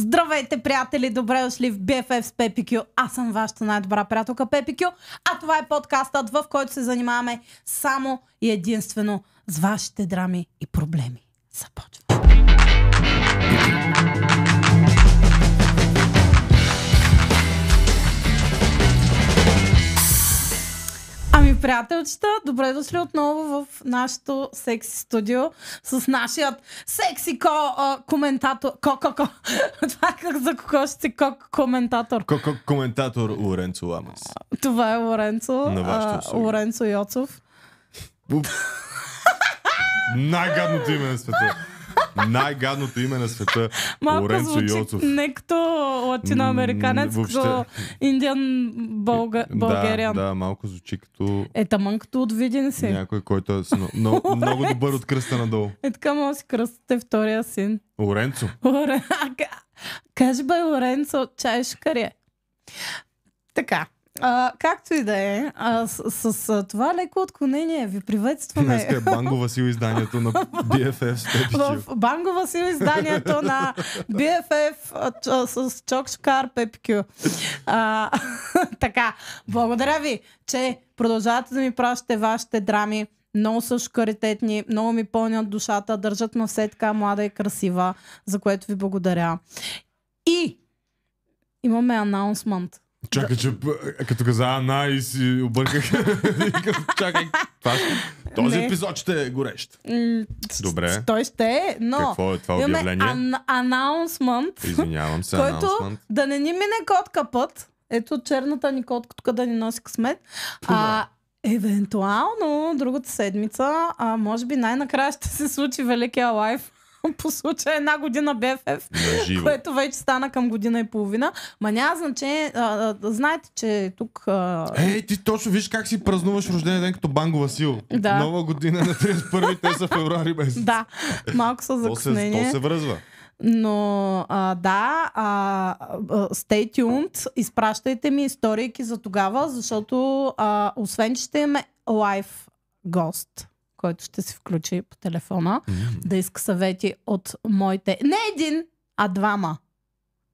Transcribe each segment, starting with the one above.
Здравейте, приятели! Добре дошли в BFF с Пепи Кю. Аз съм вашата най-добра приятелка Пепи Кю, а това е подкастът, в който се занимаваме само и единствено с вашите драми и проблеми. Започваме! Ами, приятелчета, добре дошли отново в нашото секси студио с нашият секси коментатор. Това как за кого ще си коментатор? Коментатор Лоренцо Ламас. Това е Лоренцо. Лоренцо Йоцов. Най-гадното име на света. Най-гадното име на света. Малко Лоренцо звучи Йоцов. не като латиноамериканец, като индиан българин. Да, малко звучи като... Тъмън като от Видин си. Някой, който е много добър от кръста надолу. Така може да си кръстите втория син. Лоренцо. Кажи бе, Лоренцо, чай шкарие. Така. Както и да е, с това леко отклонение ви приветстваме. Днеска е Банго Васил изданието на BFF с Пепи Кю. В Банго Васил изданието на BFF с Чокшкар Пепи Кю. Така, благодаря ви, че продължавате да ми пращате вашите драми. Много са шкаритетни, много ми пълнят душата, държат ме все така млада и красива, за което ви благодаря. И имаме анаунсмент. Чакай, че като каза Ана и си обърках. Чакай, този епизод ще е горещ. Добре. Той ще е, но какво е това обявление? Имаме анаунсмент. Извинявам се, който да не ни мине котка път. Ето черната ни котка тук да ни носи късмет. Евентуално другата седмица, може би най-накрая ще се случи великия лайф по случая 1 година BFF, което вече стана към година и половина. Ма няма значение. Знаете, че тук... ти точно виж как си празнуваш рождения ден като Банго Васил. Да. Нова година на 31-и, те са февруари месец. Да, малко са закъснение. То се връзва. Но stay tuned, изпращайте ми историйки за тогава, защото освен, че ще имаме лайв гост, който ще се включи по телефона, да иска съвети от моите, не един, а двама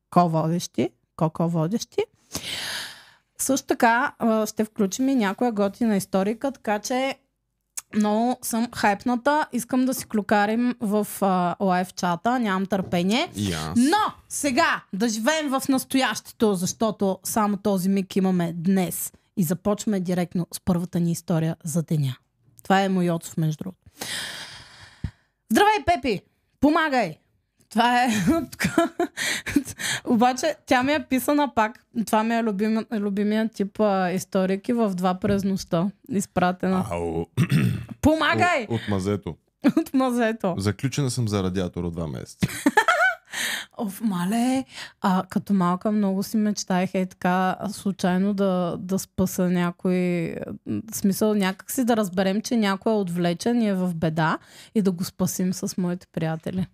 ко-водещи. Също така ще включим и някоя готина историка, така че много съм хайпната. Искам да си клюкарим в лайв чата, нямам търпение. Yes. Но сега да живеем в настоящето, защото само този миг имаме днес. И започваме директно с първата ни история за деня. Това е Йоцов, между другото. Здравей, Пепи! Помагай! Това е... Обаче тя ми е писана пак. Това ми е любимия тип историки в 2 през нощта. Изпратена. Помагай! От мазето. От мазето. Заключена съм за радиатор от 2 месеца. Мале, като малка много си мечтаех така случайно да спаса някой, смисъл някак си да разберем, че някой е отвлечен и е в беда и да го спасим с моите приятели.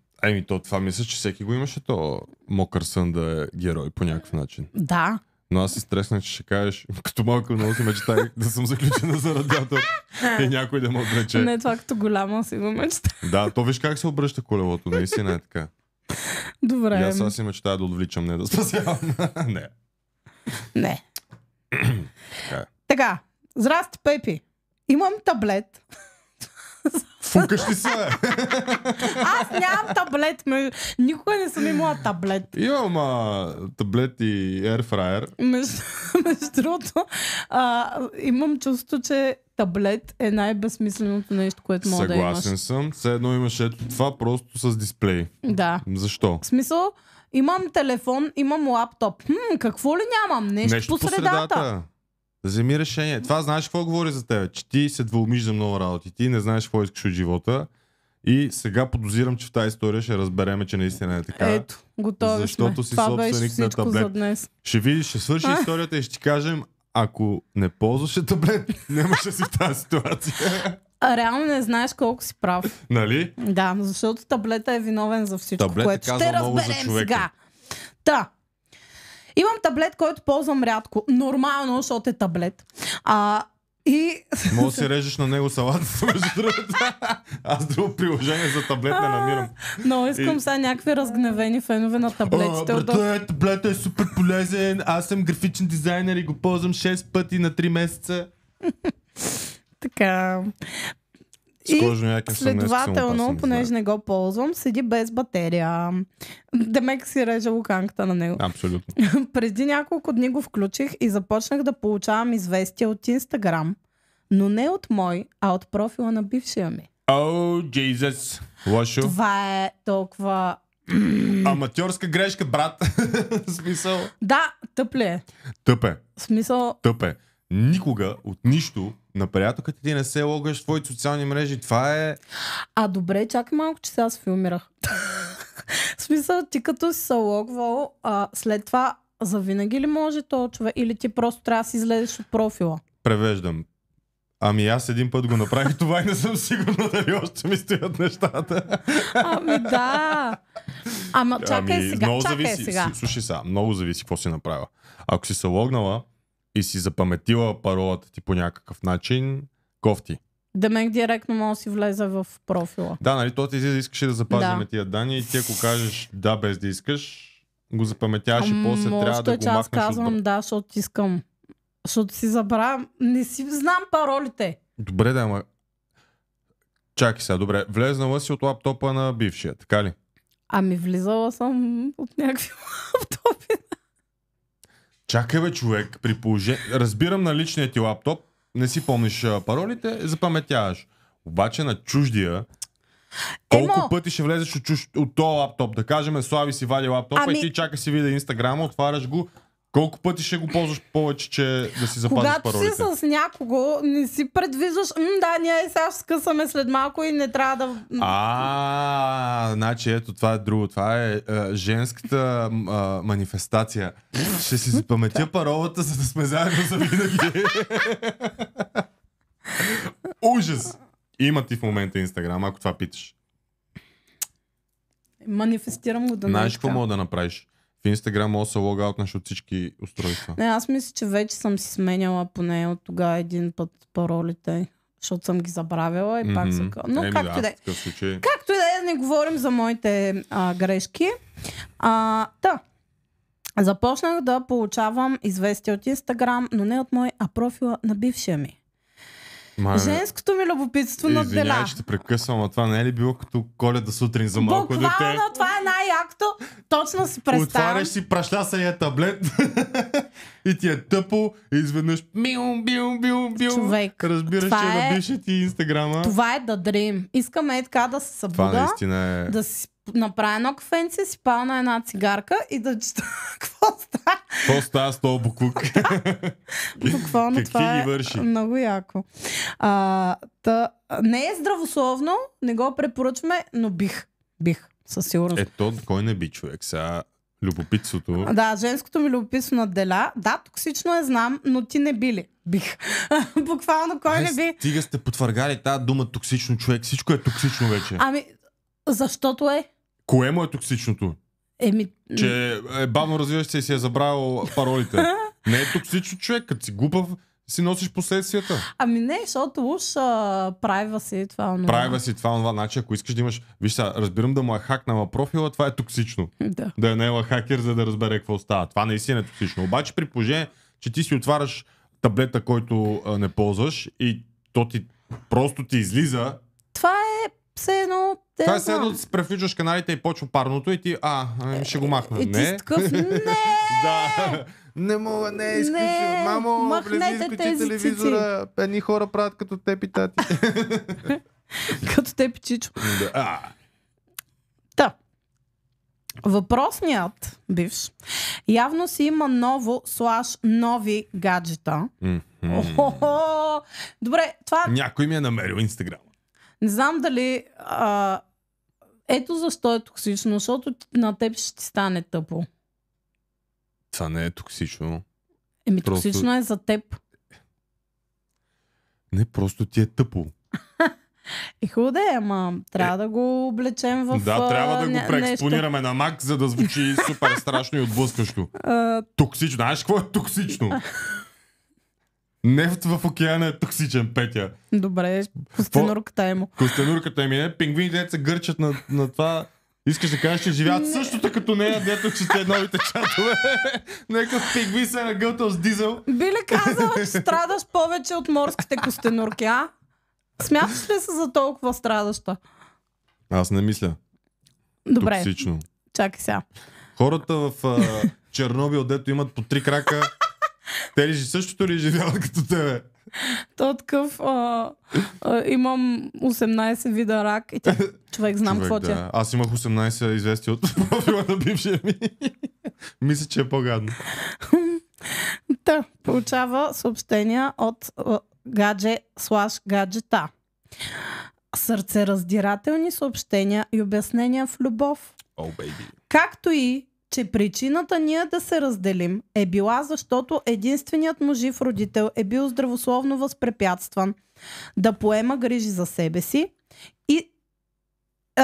Това мисля, че всеки го имаше то мокър сън да е герой по някакъв начин. Да. Но аз си стреснах, че ще кажеш, като малко много си мечтаех да съм заключена за радиатор и някой да ме отвлече. Не, това като голяма си го мечта. Да, то виж как се обръща колелото, наистина е така. Добре. И аз си мечтая да отвличам, не да спасявам. Не. Така, здрасти, Пепи. Имам таблет. Фукаш ли се, бе? Аз нямам таблет. Никога не съм имала таблет. Имам таблет и ерфрайер. Между другото, имам чувство, че таблет е най-безсмисленото нещо, което мога да имаш. Съгласен съм. Все едно имаш това просто с дисплей. Да. Защо? В смисъл, имам телефон, имам лаптоп. Какво ли нямам? Нещо по средата. Вземи решение. Това знаеш какво говори за теб? Че ти се двоумиш за много работи. Ти не знаеш какво искаш от живота. И сега подозирам, че в тази история ще разбереме, че наистина е така. Ето, готови защото сме. си Това собственик на таблет. За днес. Ще видиш, ще свърши историята и ще ти кажем, ако не ползваше таблет, нямаше си в тази ситуация. Реално не знаеш колко си прав. Нали? Да, защото таблета е виновен за всичко, таблет което ще разберем сега. Имам таблет, който ползвам рядко. Нормално, защото е таблет. И... Мога да си режеш на него салатата, между другото. Аз друго приложение за таблет не намирам. Но искам сега някакви разгневени фенове на таблетите. Брате, таблета е супер полезен. Аз съм графичен дизайнер и го ползвам 6 пъти на 3 месеца. Така. И следователно, понеже не го ползвам, седи без батерия. Демек си режа луканката на него. Абсолютно. Преди няколко дни го включих и започнах да получавам известия от Инстаграм, но не от мой, а от профила на бившия ми. Jesus. Лошо. Това е толкова... Аматьорска грешка, брат. Смисъл. Да, тъп ли е? Тъп е. Смисъл... Тъп е. Никога от нищо на приятелката ти не се логаш в твоите социални мрежи. Това е... Добре, чакай малко, че сега се филмирах. В смисъл, ти като си се логвал, след това завинаги ли може този човек? Или ти просто трябва да си излезеш от профила? Превеждам. Ами аз един път го направих това и не съм сигурна дали още ми стоят нещата. Да. Ама чакай сега. Сега. Слушай сега, много зависи какво си направила. Ако си се логнала и си запаметила паролата ти по някакъв начин, кофти. Демек директно може да си влезе в профила. Да, нали, то ти искаше да запазим тия данни и ти ако кажеш да без да искаш, го запаметяваш и после трябва да го махнеш. Аз казвам да, защото искам. Защото си забравям. Не си знам паролите. Добре, да, ама... Чакай сега, добре. Влезнала си от лаптопа на бившия, така ли? Ами влизала съм от някакви лаптопи. Чакай бе, човек, при положение... Разбирам на личния ти лаптоп, не си помниш паролите, запаметяваш. Обаче на чуждия, колко пъти ще влезеш от този лаптоп? Да кажем, Слави си вади лаптопа и ти чакай си видя Инстаграма, отваряш го. Колко пъти ще го ползваш повече, че да си запазиш когато паролите? Когато си с някого, не си предвиждаш, да, ние сега ще скъсаме след малко и не трябва да... Значи ето, това е друго. Това е женската манифестация. Ще си запаметя паролата, за да сме заедно за винаги. Ужас! Има ти в момента Инстаграм, ако това питаш. Манифестирам го да не. Знаеш какво мога да направиш? В Инстаграм мога да се логаутнеш от всички устройства. Не, аз мисля, че вече съм си сменяла поне от тогава един път паролите, защото съм ги забравила и пак съм... Но както и да е. Както и да е, не говорим за моите грешки. Започнах да получавам известия от Инстаграм, но не от мой, а профила на бившия ми. Женското ми любопитство надделя. Извинявай, ще те прекъсвам, а това не е ли било като Коледа сутрин за малко дете? Буквално, това е най-якото. Точно си представям. Отваряш си прашлясания таблет и ти е тъпо и изведнъж бил. Човек, разбираш, че е на бившия ти Инстаграма. Това е да дрим. Искаме така да се събуда. Това наистина е... Да си направя едно кафенце, си пална една цигарка и да чета какво става. Какво става с този буклук? Буквално това е върши? Много яко. Не е здравословно, не го препоръчваме, но бих със сигурност. Ето, кой не би, човек? Сега любопитството. Да, женското ми любопитство надделя. Да, токсично е, знам, но ти не би ли? Бих. Буквално кой не би. Стига сте потвъргали тази дума токсично, човек. Всичко е токсично вече. Ами, защото е. Кое му е токсичното? Че е бавно развиваш се и си е забравил паролите. Не е токсично, човек. Като си глупав, си носиш последствията. Ами не, защото уж privacy това онова. Privacy това онова. Значи, ако искаш да имаш... Виж сега, разбирам да му е хакнала профила, това е токсично. Да е наела хакер, за да разбере какво става. Това наистина е токсично. Обаче при положение, че ти си отваряш таблета, който не ползваш и то ти просто ти излиза. Това е все едно... Това е все едно да си превключваш каналите и почва парното и ти, ще го махна. И ти такъв, не! Да. Не мога, не е изключено. Мамо, влези, изключи телевизора. Едни хора правят като теб и тати. Като теб и Чичо. Да. Въпросният бивш явно си има нови гаджета. Добре, това... Някой ми е намерил Инстаграм. Не знам дали... Ето защо е токсично, защото на теб ще ти стане тъпо. Това не е токсично. Токсично е за теб. Не, просто ти е тъпо. Хубаво да е, ама трябва да го облечем в Да, трябва да го преекспонираме на Мак, за да звучи супер страшно и отблъскащо. Токсично. Знаеш какво е токсично? Нефт в океана е токсичен, Петя. Добре, костенурката е му. Костенурката ми не. Пингвините се гърчат на това. Искаш да кажеш, че живеят същото като нея, дето чете новите чатове. Някакъв пингвин се е нагълтал с дизел. Би ли казал, че страдаш повече от морските костенурки, а? Смяташ ли се за толкова страдаща? Аз не мисля. Добре. Токсично. Чакай сега. Хората в Чернобил, дето имат по 3 крака, те ли същото ли живяват като тебе? То такъв, имам 18 вида рак и тя, човек знам какво ти е. Аз имах 18 известия от профила на бившия ми. Мисля, че е по-гадно. Та, получава съобщения от гадже/гаджета. Сърцераздирателни съобщения и обяснения в любов. Както и, че причината ние да се разделим е била, защото единственият му жив родител е бил здравословно възпрепятстван да поема грижи за себе си и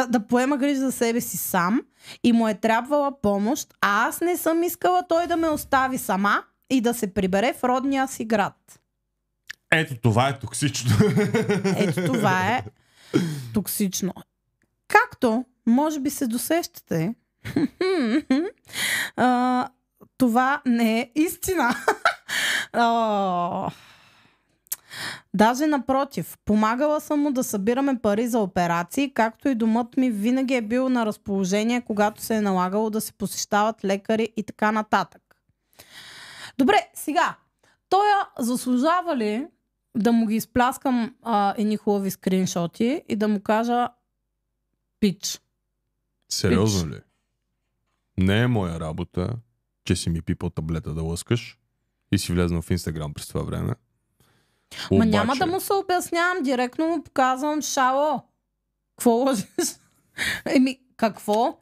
да поема грижи за себе си сам и му е трябвала помощ, а аз не съм искала той да ме остави сама и да се прибере в родния си град. Ето това е токсично. Ето това е токсично. Както, може би се досещате, това не е истина. Даже напротив, помагала съм му да събираме пари за операции, както и домът ми винаги е бил на разположение, когато се е налагало да се посещават лекари и така нататък. Добре, сега, той заслужава ли да му ги изпляскам едни хубави скриншоти и да му кажа пич? Сериозно ли? Не е моя работа, че си ми пипал таблета да лъскаш и си влезнал в Инстаграм през това време. Ма няма да му се обяснявам, директно му показвам шало. Какво лъжиш? Какво?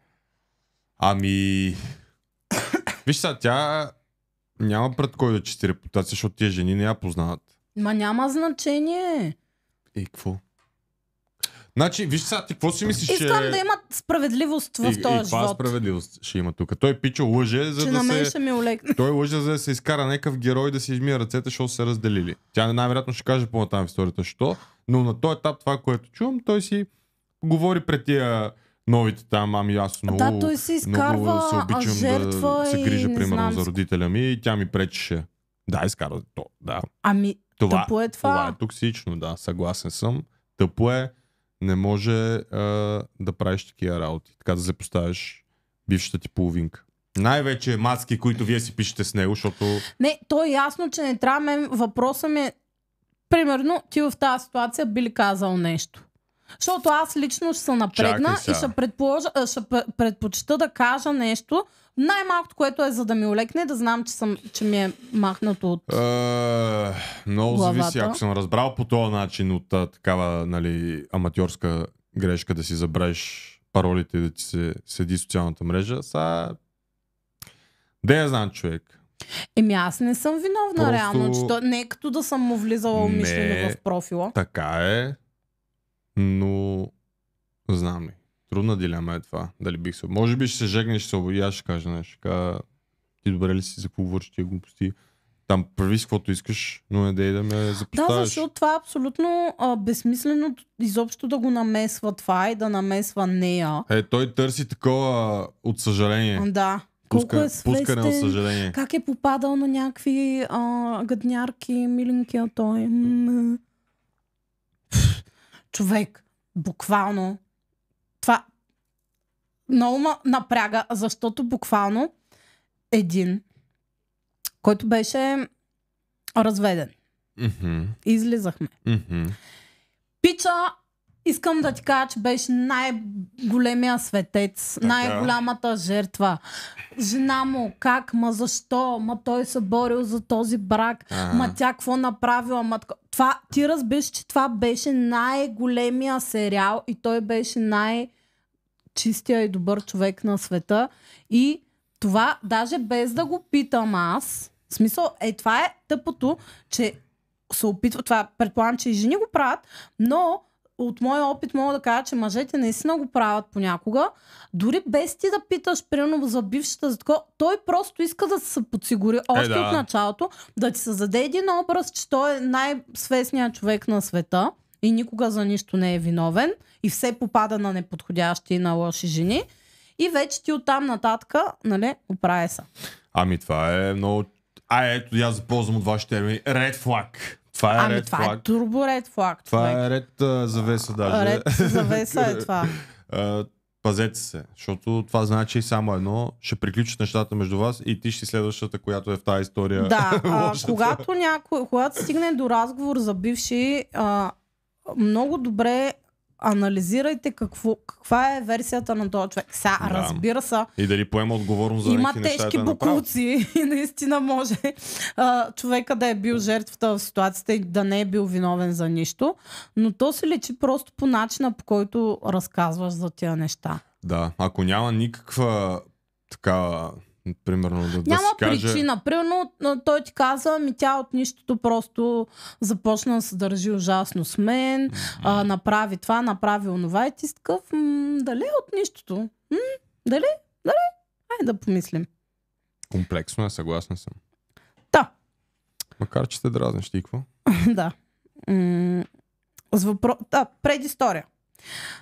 Виж сега, тя няма пред кой да чисти репутация, защото тия жени не я познават. Ма няма значение. И какво? Значи, виж сега, ти какво си мислиш, Искам да има справедливост в този живот. И каква справедливост ще има тук? Той пича лъже, за да се... ще ми улекне. Той лъже, за да се изкара някакъв герой да си измие ръцете, защото се разделили. Тя най-вероятно ще каже по-натам в историята, що. Но на този етап, това, което чувам, той си говори пред тия новите там, аз много, да, той се изкарва много се обичам жертва да се грижа, примерно, за знам. родителя ми и тя ми пречеше. Да, изкарва то, да. Тъпо е това. Това е токсично, да, съгласен съм. Тъпо е, не може да правиш такива работи. Така да се поставиш бившата ти половинка. Най-вече мацки, които вие си пишете с него, защото... Не, то е ясно, че не трябва. Въпросът ми е, примерно, ти в тази ситуация би ли казал нещо? Защото аз лично ще се напрегна и ще предпочита да кажа нещо, най-малкото, което е за да ми олекне, да знам, че ми е махнато от много главата. зависи, ако съм разбрал по този начин от такава, нали, аматьорска грешка да си забравиш паролите и да ти се седи социалната мрежа, де я знам, човек. Аз не съм виновна реално, че не е като да съм му влизала умишлено в профила. Така е, но знам ли. Трудна дилема е това. Дали бих се... Може би ще се жегнеш, ще се ободи, аз ще кажа нещо. Ти добре ли си за какво върши тия глупости? Там прави с каквото искаш, но не дей да ме запоставиш. Да, защото това е абсолютно безсмислено изобщо да го намесва това и да намесва нея. Той търси такова от съжаление. Да. Пускане от съжаление. Как е попадал на някакви гаднярки, миленки, а той... Човек, буквално това много ме напряга, защото буквално един, който беше разведен. Излизахме. Пича, искам да ти кажа, че беше най-големия светец, най-голямата жертва. Жена му, как, защо, той се борил за този брак, тя какво направила, това, ти разбираш, че това беше най-големия сериал и той беше най-чистия и добър човек на света и това, даже без да го питам аз, в смисъл, това е тъпото, че се опитва, това предполагам, че и жени го правят, но от моя опит мога да кажа, че мъжете наистина го правят понякога. Дори без ти да питаш, примерно за бившата, за такова, той просто иска да се подсигури още от началото, да ти създаде един образ, че той е най-свестният човек на света и никога за нищо не е виновен и все попада на неподходящи и на лоши жени. И вече ти оттам нататък, нали, оправя се. Ами това е много... ето, аз запознам от вашите термини. Red flag. Това е red това flag. Е турбо red flag. Това е ред завеса даже. Ред завеса е това. Пазете се, защото това значи само едно, ще приключат нещата между вас и ти ще си следващата, която е в тази история. Да, когато стигне до разговор за бивши, много добре анализирайте каква е версията на този човек. Сега, разбира се. И дали поема отговорност за има някакви неща. Има тежки бокуци и наистина може човека да е бил жертвата в ситуацията и да не е бил виновен за нищо. Но то се лечи просто по начина, по който разказваш за тия неща. Да, ако няма никаква такава... Примерно няма си каже... причина. Примерно той ти каза, тя от нищото просто започна да се държи ужасно с мен, направи това, направи онова и ти си такъв, дали от нищото? Дали? Айде да помислим. Комплексно е, съгласен съм. Да. Макар че те дразниш, ти какво? Да. Предистория.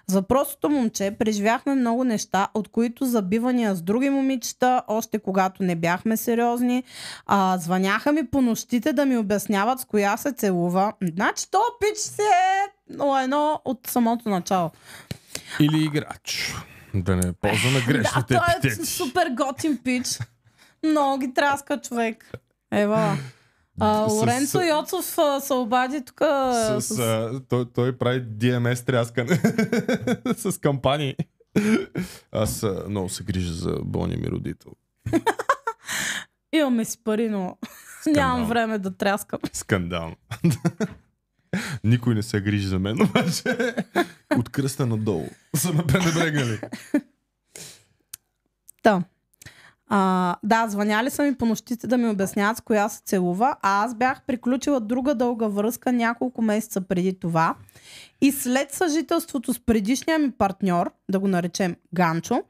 С въпросното момче преживяхме много неща, от които забивания с други момичета, още когато не бяхме сериозни. Звъняха ми по нощите да ми обясняват с коя се целува. Значи то пич се е едно от самото начало. Или играч. Да не ползваме грешните епитети. Да, той е супер готин пич. Много ги траска човек. Ева. Лоренцо Йоцов се обади тук. Той прави DMS тряскане с кампании. Аз много се грижа за болния ми родител. Имаме си пари, но нямам време да тряскам. Скандално. Никой не се грижи за мен, обаче от кръста надолу са ме пренебрегнали. Да, звъняли са ми по нощите да ми обясняват с коя се целува, а аз бях приключила друга дълга връзка няколко месеца преди това и след съжителството с предишния ми партньор, да го наречем Ганчо,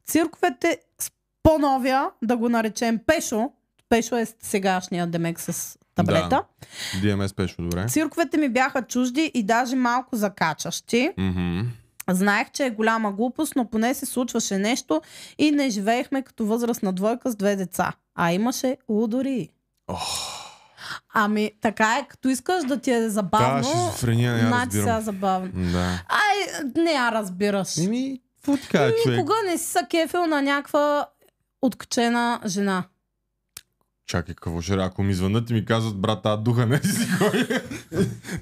цирковете с по-новия, да го наречем Пешо е сегашния демек с таблета. Да, DMS Пешо, добре. Цирковете ми бяха чужди и даже малко закачащи. Знаех, че е голяма глупост, но поне се случваше нещо и не живеехме като възрастна двойка с 2 деца. А имаше лудори. Ами, така е, като искаш да ти е забавно, значи сега забавно. Да. Не я разбираш. Никога не си са кефил на някаква откачена жена. Чакай, какво ще ако ми звънат и ми казват, брат, духа не си кой.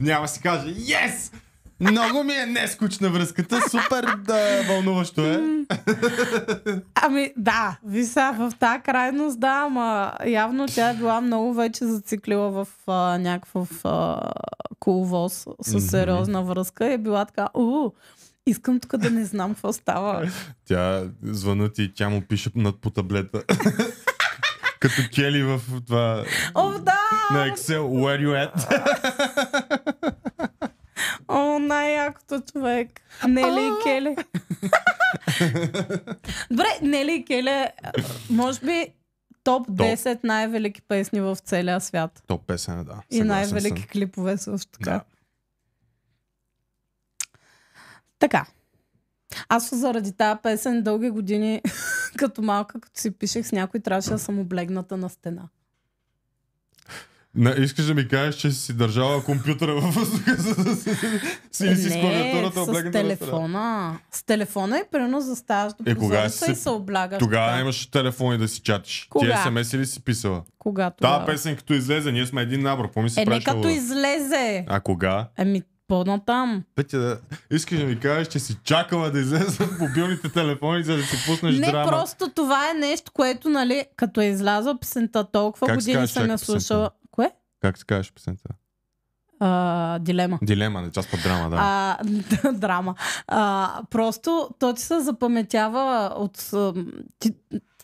Няма си каже, yes! Много ми е нескучна връзката, супер вълнуващо е. Ами да, виса в тази крайност, да, ама явно тя е била много вече зациклила в някакъв коловоз с сериозна връзка и е била така, искам тук да не знам какво става. Тя звънат и тя му пише по таблета. Като Кели в това... На Excel, where you at? Най-якото човек. Нели и Келе. Добре, Нели и Келе, може би топ 10 най-велики песни в целия свят. Топ песен, да. И най-велики клипове също така. Да. Така. Аз заради тази песен дълги години като малка, като си пишех с някой, трябваше да съм облегната на стена. Искаш да ми кажеш, че си държала компютъра във въздуха, за да си с клавиатурата облегната на телефона. С телефона и примерно заставаш до прозореца и се облягаш. Тогава имаш телефони да си чатиш. Ти SMS ли си писала? Кога Тази песен като излезе, ние сме един набор. Не като излезе. А кога? По-натам. Петя, искаш да ми кажеш, че си чакала да излезат мобилните телефони, за да си пуснеш драма? Не, просто това е нещо, което, нали, като е излязла песента, толкова как години съм я слушала. Кое? Как се казваш песента? Дилема. Дилема, не част по драма, да. Драма. Просто то ти се запаметява от...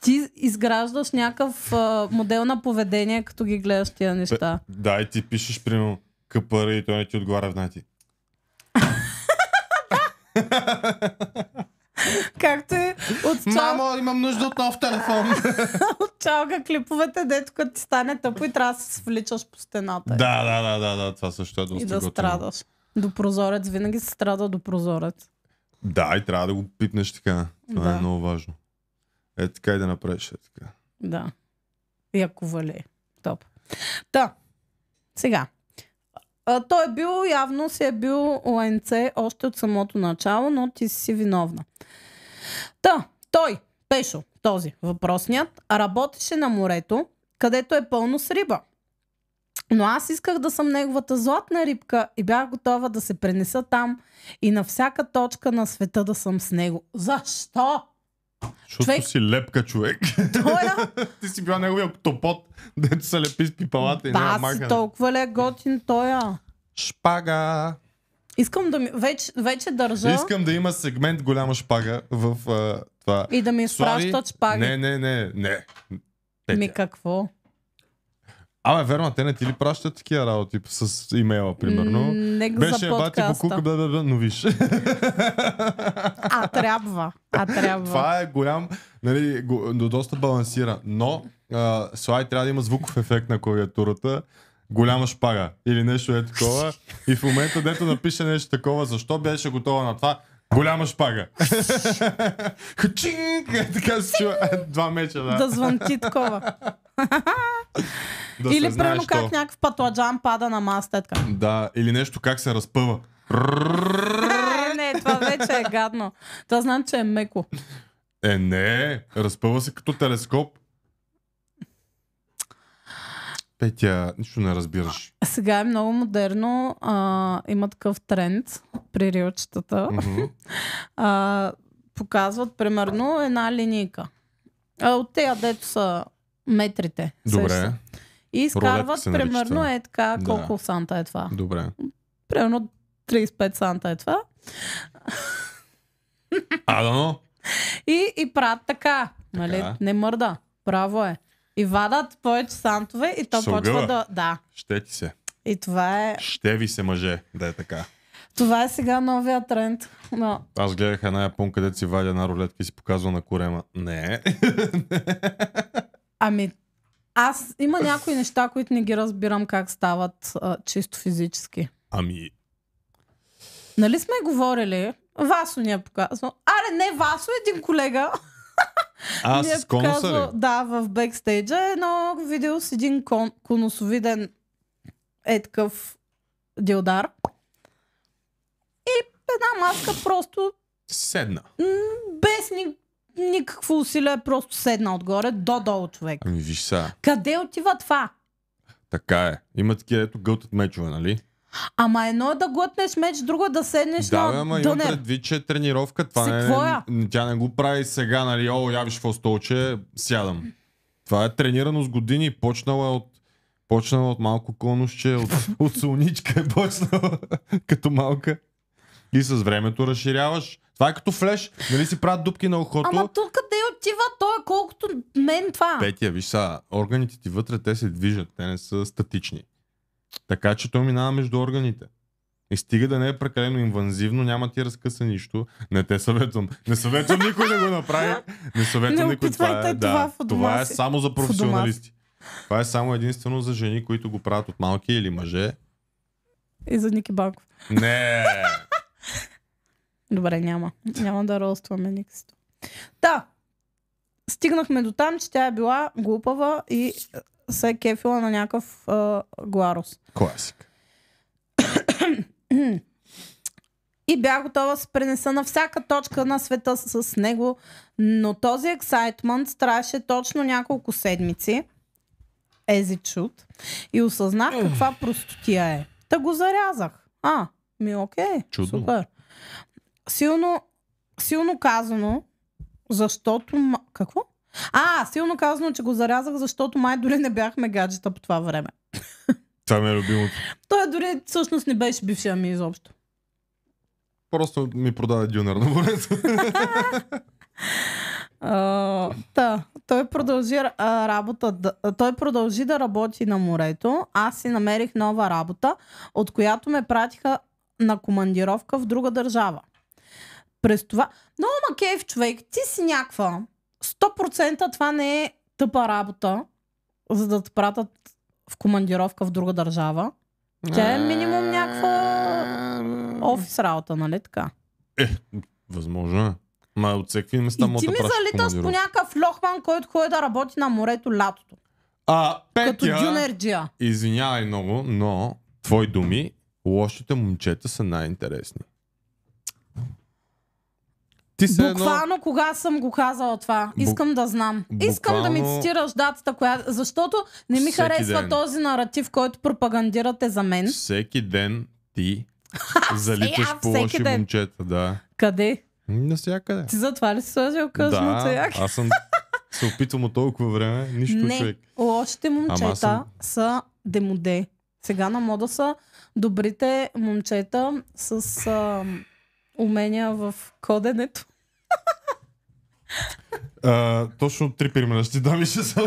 Ти изграждаш някакъв модел на поведение, като ги гледаш тия неща. Да, и ти пишеш, примерно, къпър и той не ти отговаря в найти. Както и от Мамо, имам нужда от нов телефон. от чалга клиповете, дето като ти стане тъпо и трябва да се свличаш по стената. Да, това също е доста И да готино. страдаш. До прозорец, винаги се страда до прозорец. Да, и трябва да го пипнеш така. Това е много важно. Така и да направиш. Така. Да. И ако вали. Топ. Та. Сега. Той е бил, явно си е бил ОНЦ още от самото начало, но ти си виновна. Та, той, Пешо, този въпросният, работеше на морето, където е пълно с риба. Но аз исках да съм неговата златна рибка и бях готова да се пренеса там и на всяка точка на света да съм с него. Защо? Защото си лепка човек. Ти си била неговия октопод, дето се лепи с пипалата и няма махане. Да, си толкова ли е готин тоя. Шпага. Искам да ми... Вече държа... Искам да има сегмент голяма шпага в това. И да ми изпращат шпаги. Не. Ми какво? Абе, верно, те не ти ли пращат такива работи с имейла, примерно? Не го беше за подкаста. бати букука, но виж. А трябва. Това е голям, нали, доста балансира. Но Слай трябва да има звуков ефект на клавиатурата. Голяма шпага. Или нещо е такова. И в момента, дето напише нещо такова, защо беше готова на това? Голяма шпага. Хачинг! Така се чува. Два меча, да. Да звънти такова. Или прено как някакъв патладжан пада на масата. Така. Да, или нещо как се разпъва. Не, това вече е гадно. Това знам, че е меко. Не, разпъва се като телескоп. Петя, нищо не разбираш. Сега е много модерно. Има такъв тренд при рилчетата. Показват примерно една линейка. От тея, дето са метрите. Добре. И изкарват примерно е така, колко санта е това. Добре. Примерно 35 санта е това. Адано. И правят така. Нали? Не мърда. Право е. И вадат повече сантове и то почва да... Да. Ще ти се. И това е... Ще ви се мъже, да е така. Това е сега новия тренд. Но... Аз гледах една японка, където си вадя една рулетка и си показва на корема. Не. Ами, аз има някои неща, които не ги разбирам как стават чисто физически. Ами... Нали сме говорили? Васо ни е показвал. Аре, не Васо, един колега. С конуса ли? Да, в бекстейджа едно видео с един конусовиден такъв дилдар. И една маска просто седна. Без никакво усилие, просто седна отгоре до-долу човек. Ами виж сега. Къде отива това? Така е. Има такива, ето гълтат мечове, нали? Ама едно е да глътнеш меч, друго е да седнеш на ама дънер. имам предвид, че тренировка. Това тя не го прави сега, нали? Я виж какво столче, сядам. Това е тренирано с години. Почнала от малко конусче, от солничка е почнала като малка. И с времето разширяваш. Това е като флеш. Нали си правят дупки на ухото. Ама тук къде отива той, колкото мен това? Петя, виж са, органите ти вътре, те се движат. Те не са статични. Така че той минава между органите. И стига да не е прекалено инвазивно, няма ти разкъса нищо. Не те съветвам. Не съветвам никой да го направи. Не съветвам никой. Това е само за професионалисти. Това е само единствено за жени, които го правят от малки или мъже. И за Ники Банков. Не. Добре, няма. Няма да ролстваме Никсито. Да. Стигнахме до там, че тя е била глупава и се е кефила на някакъв гларус. Класик. И бях готова да се пренеса на всяка точка на света с него, но този ексайтмент трябваше точно няколко седмици. As it should. И осъзнах каква простотия е. Та го зарязах. Окей. Чудно. Супер. Силно казано, защото... Какво? Силно казано, че го зарязах, защото май дори не бяхме гаджета по това време. Това ми е любимото. Той дори всъщност не беше бившия ми изобщо. Просто ми продаде дюнер на морето. Той продължи да работи на морето. Аз си намерих нова работа, от която ме пратиха на командировка в друга държава. През това... Много макейв човек, ти си някаква. 100% това не е тъпа работа, за да те пратят в командировка в друга държава. Тя е минимум някаква офис работа, нали така? Възможно е. Ма от всеки места и ти ми залиташ по някакъв лохман, който ходи да работи на морето лятото. Петя, като дюнерджия. Извинявай много, но твои думи, лошите момчета са най-интересни. Буквално кога съм го казала това? Искам да знам. Искам да ми цитираш датата, защото не ми харесва този наратив, който пропагандирате за мен. Всеки ден ти залиташ по лоши момчета, да. Къде? Навсякъде. Ти затова ли си сложил къжмуца яки? Аз съм се опитвам от толкова време, нищо човек. Не, лошите момчета са демоде. Сега на мода са добрите момчета с умения в коденето. Точно 3 примеращи дами ще се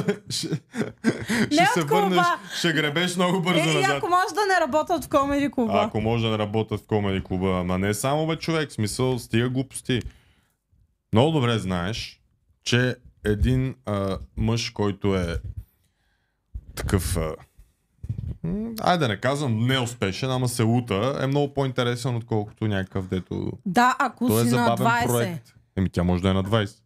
върнеш, ще гребеш много бързо назад. Ако може да не работят в комеди клуба. Ако може да не работят в комеди клуба. Ама не само бе човек, смисъл стига глупости. Много добре знаеш, че един мъж, който е такъв айде да не казвам неуспешен, ама се лута, е много по-интересен, отколкото някакъв, дето... Да, ако той си на 20. Проект. Тя може да е на 20.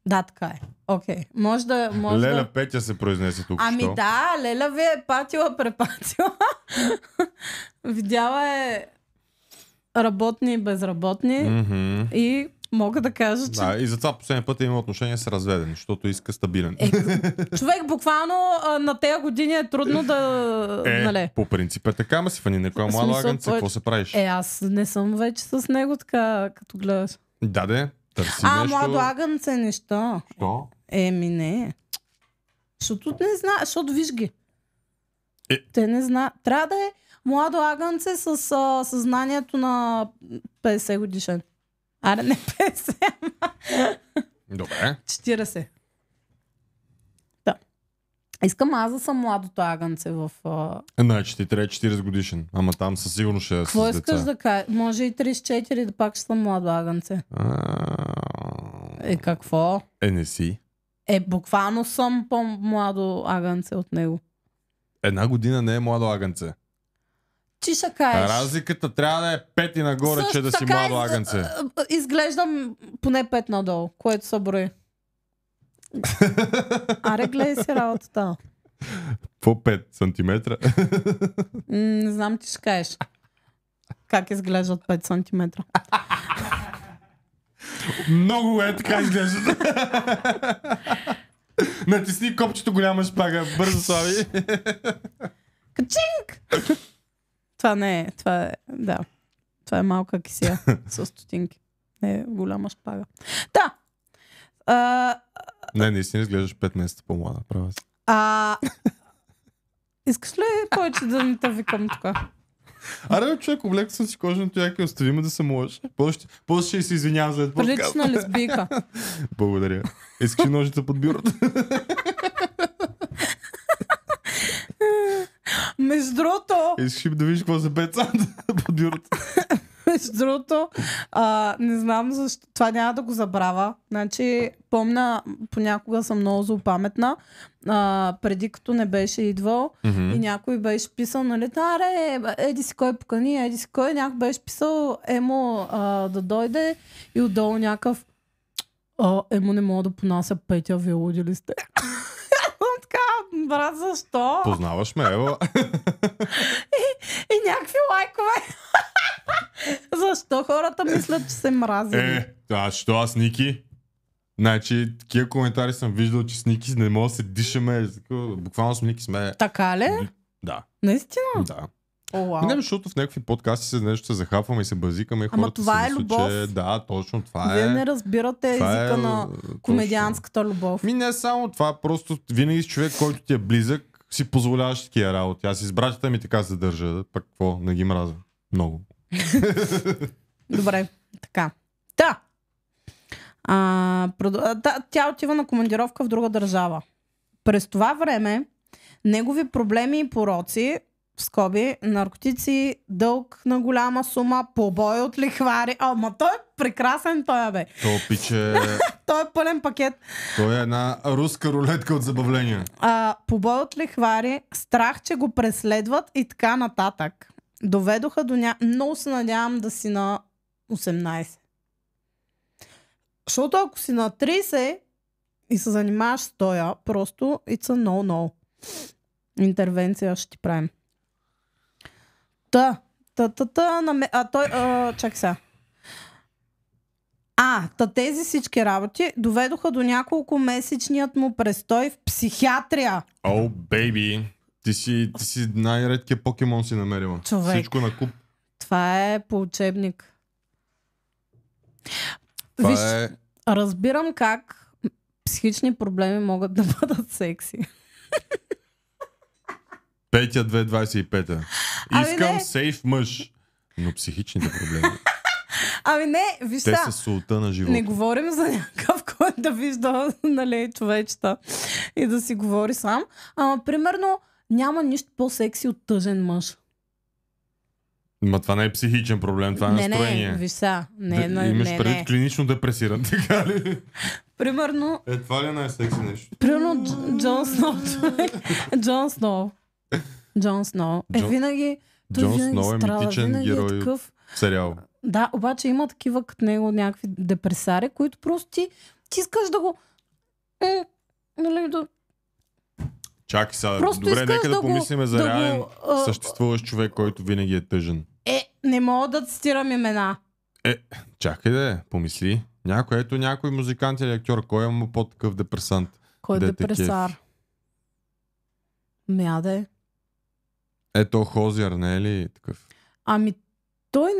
Да, така е. Окей. Може Леля Петя се произнесе тук. Да, Леля ви е препатила. Видяла е работни и безработни. И мога да кажа, че... Да, и затова последния път има отношение с разведен, защото иска стабилен. Човек буквално на тези години е трудно да... По принцип е така, ама си фани някоя млада агънца, какво се правиш? Аз не съм вече с него така, като гледаш. Да, търси нещо... младо агънце неща. Що? Не. Защото не знае, защото виж ги. Те не знаят. Трябва да е младо агънце с съзнанието на 50 годишен. Аре, не 50. Добре. 40. Да. Искам аз да съм младото агънце в... Значи ти трябва 40 годишен. Ама там със сигурност ще е с деца. Какво искаш да кажа? Може и 34 да пак ще съм младо агънце. Какво? Не си. Буквално съм по-младо агънце от него. Една година не е младо агънце. Ти ще кажеш. Разликата трябва да е 5 и нагоре, че да си младо агънце. Изглеждам поне 5 надолу, което са брои. Аре, гледай си работата. По 5 сантиметра? Не знам, ти ще кажеш. Как изглеждат 5 сантиметра? Много така изглеждат. Натисни копчето голяма шпага. Бързо слави. Качинг! Това не е. Това е малка кисия с стотинки. Не е голяма шпага. Да. Не, наистина изглеждаш 5 месеца по-млада. Права си. Искаш ли повече да не те викам тук? Аре, човек, облекал съм си кожаното яки, остави ме да се можеш. После ще се извинявам след подкаст. Прилична лесбийка. Благодаря. Искаш ножица под бюрото? Между другото... Искаш да видиш какво за 5 санта под бюрото? Между другото, не знам защо. Това няма да го забравя. Значи, помня, понякога съм много злопаметна. Преди като не беше идвал и някой беше писал, нали, еди си кой покани, еди си кой. Някой беше писал Емо да дойде и отдолу някакъв Емо не мога да понася Петя, вие луди ли сте? Така, брат, защо? Познаваш ме, Ева. И някакви лайкове. Защо хората мислят, че се мразили? Що аз Ники? Значи, такива коментари съм виждал, че с Ники не мога да се дишаме. Буквално с Ники сме... Така ли? Да. Наистина? Да. Не, защото в някакви подкасти се нещо се захапваме и се базикаме и хората това се мислят, любов. че... Да, точно това Вие не разбирате езика на комедианската любов. Не само това, просто винаги с човек, който ти е близък, си позволяваш такива работи. Аз с братята ми така се държа, пък какво, не ги мразя. Много. Добре, така. Да. Тя отива на командировка в друга държава. През това време негови проблеми и пороци в скоби, наркотици, дълг на голяма сума, побой от лихвари. Ама той е прекрасен, той бе. То пиче... Той е пълен пакет. Той е една руска рулетка от забавления. Побой от лихвари, страх, че го преследват и така нататък. Доведоха до Много се надявам да си на 18. Защото ако си на 30 и се занимаваш с тоя, просто it's a no-no. Интервенция ще ти правим. Чакай сега. Тези всички работи доведоха до няколко месечният му престой в психиатрия. О, бейби! Ти си най-редкият покемон си намерила. Човек. Всичко на куп. Това е по учебник. Това Виж, разбирам как психични проблеми могат да бъдат секси. Петя 2025. Искам сейф мъж. Но психичните проблеми. Виж те са султа на живота. Не говорим за някакъв, който да вижда, нали, човечета и да си говори сам. Примерно, няма нищо по-секси от тъжен мъж. Ма това не е психичен проблем, това е настроение. Не, виж сега. Имаш предвид клинично депресиран, така ли? Примерно... Това ли е най-секси нещо? Примерно Джон Сноу, човек. Джон Сноу. Винаги... Джон Сноу е митичен герой в сериал. Да, обаче има такива като него някакви депресари, които просто ти искаш да го... Нали, да... Чакай сега. Добре, нека да помислим за реален съществуващ човек, който винаги е тъжен. Не мога да цитирам имена. Чакай да помисли. Някой музикант или актьор, кой има по-такъв депресант? Кой е депресар? Мяде. Ето Хозяр, не е ли такъв? Той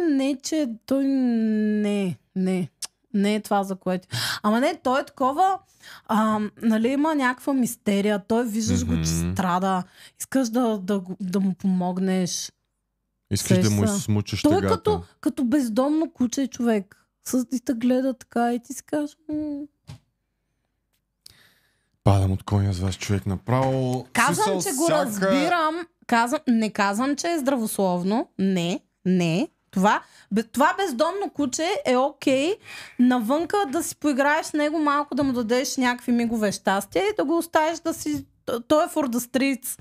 не е това, за което... той е такова... нали има някаква мистерия, той виждаш го, че страда, искаш да му помогнеш. Искаш да му смучаш тъгата. Той като бездомно куче човек. И те гледа така и ти си кажеш... Падам от коня с вас, човек, направо... Казвам, че го разбирам. Не казвам, че е здравословно. Не. Това бездомно куче е окей навънка да си поиграеш с него малко, да му дадеш някакви мигове щастия и да го оставиш да си... Той е for the streets.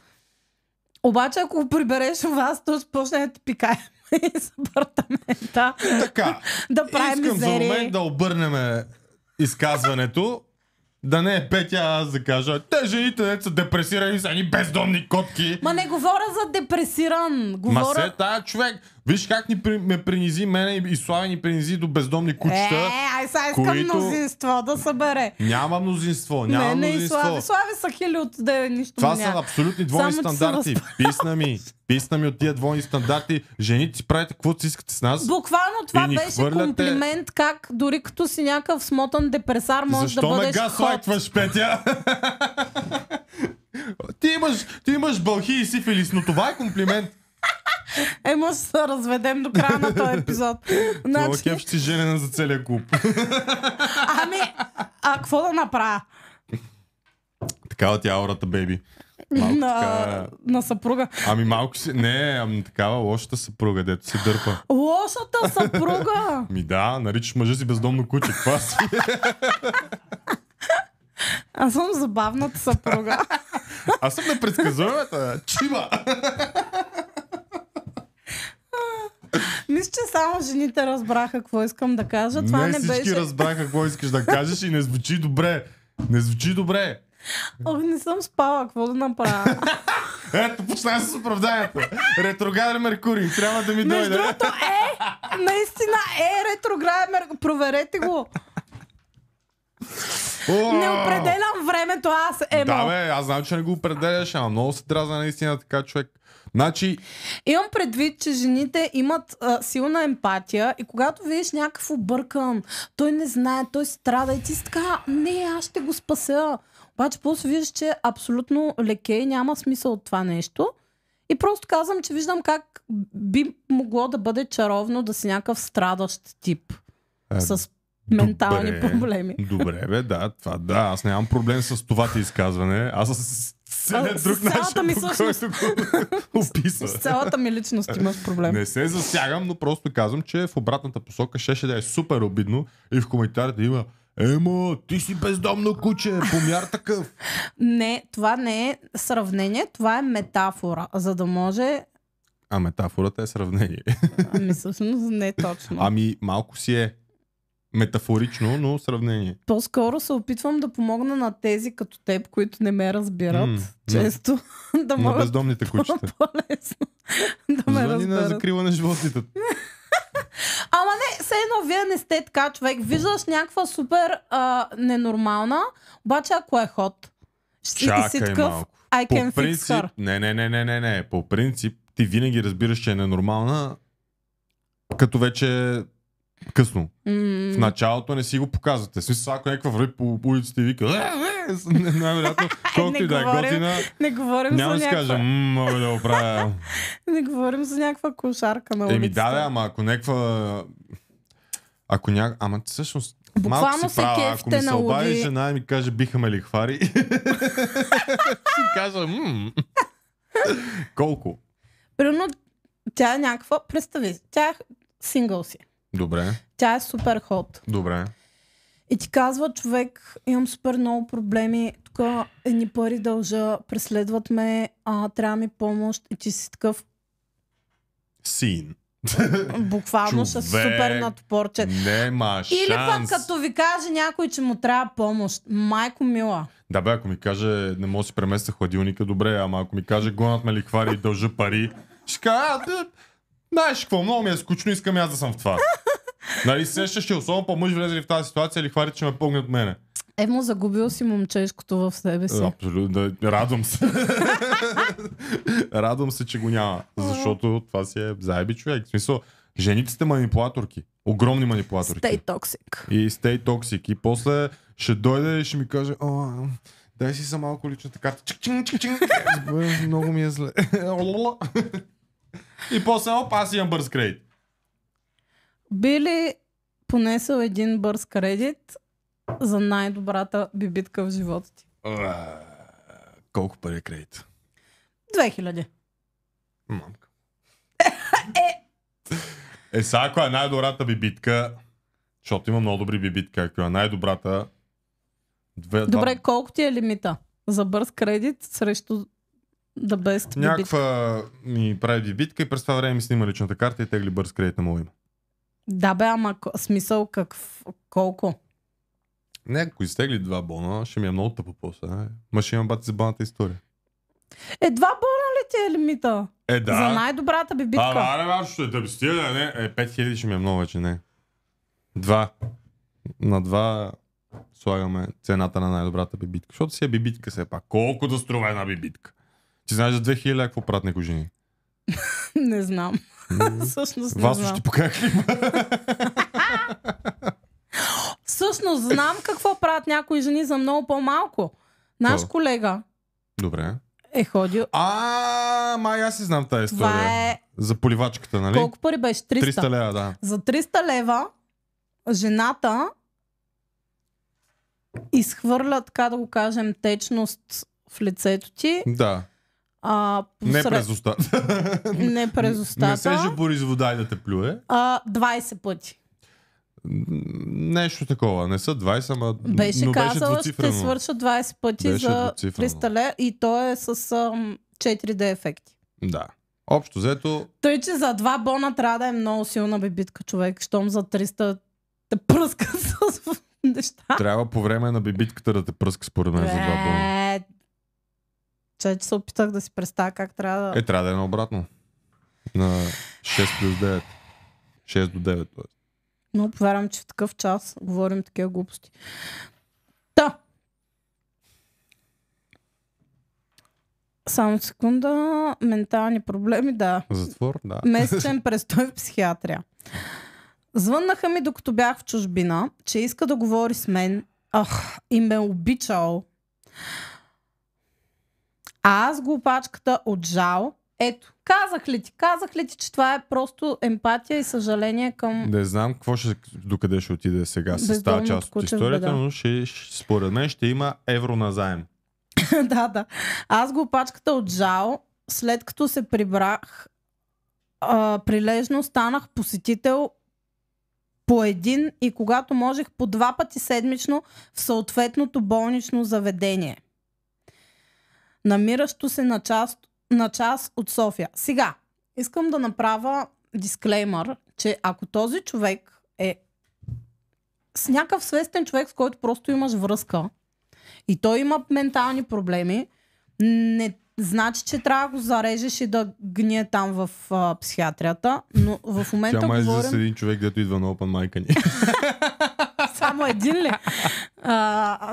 Обаче ако го прибереш у вас, то ще почне да ти пикае из апартамента. Така, да прави искам мизерия. за момент да обърнем изказването. Да не е Петя, аз да кажа. Те жените не са депресирани, са ни бездомни котки. Ма не говоря за депресиран. Тая човек. Виж как ме принизи мене и Слави ни принизи до бездомни кучета. Сега искам мнозинство да събере. Няма мнозинство. Слави са хили от да нищо. Това са абсолютни двойни стандарти. Писна ми от тия двойни стандарти. Жените си правите каквото си искате с нас. Буквално това беше комплимент, как дори като си някакъв смотан депресар можеш да бъдеш хот. Защо ме газлайтваш, Петя? Ти имаш бълхи и сифилис, но това е комплимент. Може да се разведем до края на този епизод. Това кеф ще си женена за целия клуб. Какво да направя? Такава ти аурата, бейби. На съпруга. Малко си... Не, такава лошата съпруга, дето се дърпа. Лошата съпруга? Наричаш мъжа си бездомно куче. Каква си? Аз съм забавната съпруга. Аз съм непредсказуемата. Чима! Мисля, че само жените разбраха какво искам да кажа. Това не всички беше... разбраха какво искаш да кажеш и не звучи добре. Не съм спала, какво да направя? Ето, почна с оправданието. Ретрограден Меркурий, трябва да ми дойде. Между другото наистина ретрограден Меркурий. Проверете го. Не определям времето аз, аз знам, че не го определяш, ама много се дразна наистина така, човек. Имам предвид, че жените имат силна емпатия и когато видиш някакъв объркан, той не знае, той страда и ти си така, аз ще го спася. Обаче после виждаш, че е абсолютно лекей, няма смисъл от това нещо. И просто казвам, че виждам как би могло да бъде чаровно да си някакъв страдащ тип с ментални проблеми. Добре, това аз нямам проблем с това ти изказване. Аз целият друг начин, по който го описва. С цялата ми личност имаш проблем. Не се засягам, но просто казвам, че в обратната посока щеше да е супер обидно и в коментарите има: Емо, ти си бездомно куче, помяр такъв. Не, това не е сравнение, това е метафора, за да може... А метафората е сравнение. Ами всъщност не е точно. Ами малко си е метафорично, но сравнение. По-скоро се опитвам да помогна на тези като теб, които не ме разбират често. Да на бездомните кучета. По-лесно да ме разберат. На закрива на животните. Ама не, все едно вие не сте така човек. Виждаш някаква супер ненормална, обаче ако е ход, чакай си такъв, малко. I can По принцип, fix her. Не. По принцип, ти винаги разбираш, че е ненормална, като вече е късно. В началото не си го показвате. Смисъл, ако някаква върви по улиците и вика най-вероятно, колкото и да е готина, не говорим няма да си някаква... кажа, мога да го правя. Не говорим за някаква кошарка на улицата. Да, ама ако някаква... Ама всъщност буквално малко си права. Ако ми се обади жена и ми каже, биха ме лихвари, си кажа, колко? Примерно, тя е някаква, представи, тя е сингъл си. Добре. Тя е супер ход. Добре. И ти казва, човек, имам супер много проблеми, тук едни пари дължа, преследват ме, трябва ми помощ и ти си такъв... Син. Буквално ще супер натопорче. Нема шанс. Или пък като ви каже някой, че му трябва помощ. Майко мила. Да бе, ако ми каже, не мога да си преместя хладилника, добре, ама ако ми каже, гонят ме лихвари и дължа пари, ще кажа, знаеш какво, много ми е скучно, искам аз да съм в това. Нали, сещаш, че особено по-мъж влезли в тази ситуация, лихварите ще ме погнат мене. Емо, загубил си момчешкото в себе си. Абсолютно, радвам се. Радвам се, че го няма, защото това си е заеби човек. В смисъл, жените сте манипулаторки. Огромни манипулаторки. Stay toxic. И stay toxic. И после ще дойде и ще ми каже, дай си за малко личната карта. Много ми е зле. И после, аз имам бърз кредит. Би ли понесъл един бърз кредит за най-добрата бибитка в живота ти? Колко пари е кредит? 2000. Мамка. Сега, ако е най-добрата бибитка, защото има много добри бибитки, ако е най-добрата... Добре, колко ти е лимита за бърз кредит срещу да без бибитка? Някаква ми прави бибитка и през това време ми снима личната карта и тегли бърз кредит на моя име. Да бе, ама смисъл колко? Не, ако изтегли 2 бона, ще ми е много тъпо после. Ма ще имам бати за баната история. 2 бона ли ти е лимита? Да. За най-добрата бибитка? Аре, бабщо, да би стига, не. 5000 ще ми е много вече, не. 2. На 2 слагаме цената на най-добрата бибитка. Защото си е бибитка все пак. Колко да струва една бибитка? Ти знаеш за 2000 какво правят някои жени? Не знам. Всъщност не Вас знам. ще покажа клипа. Всъщност знам какво правят някои жени за много по-малко. Наш колега Добре. е ходил... Май аз си знам тази история. Това е... За поливачката, нали? Колко пари беше? 300 лева, да. За 300 лева жената изхвърля, така да го кажем, течност в лицето ти. Да. Не през устата. Не през устата. Не се жабори с вода и да те плюе. 20 пъти. Нещо такова. Не са 20, ама беше казала, ще двуцифрено. свърша 20 пъти Беше за 300 лева и то е с 4D ефекти. Да. Общо взето... Тъй, че за 2 бона трябва да е много силна бибитка, човек. Щом за 300 те пръска с неща. Трябва по време на бибитката да те пръска според мен за 2 бона. Че се опитах да си представя как трябва да... Трябва да е наобратно. На 6 плюс 9. 6 до 9, т.е. Но повярвам, че в такъв час говорим такива глупости. Да. Само секунда. Ментални проблеми, да. Затвор, да. Месечен престой в психиатрия. Звъннаха ми, докато бях в чужбина, че иска да говори с мен. И ме обичал. А аз глупачката от жал. Ето, казах ли ти, че това е просто емпатия и съжаление към... Не знам докъде ще отиде сега с тази част от историята, но според мен ще има евро назаем. Да. Аз глупачката от Жао, след като се прибрах, прилежно станах посетител по един и когато можех по 2 пъти седмично в съответното болнично заведение, намиращо се на час от София. Сега, искам да направя дисклеймър, че ако този човек е с някакъв свестен човек, с който просто имаш връзка и той има ментални проблеми, не значи, че трябва да го зарежеш и да гние там в психиатрията, но в момента говорим... говорим... Тя един човек, дето идва на Open майка ни. Само един ли?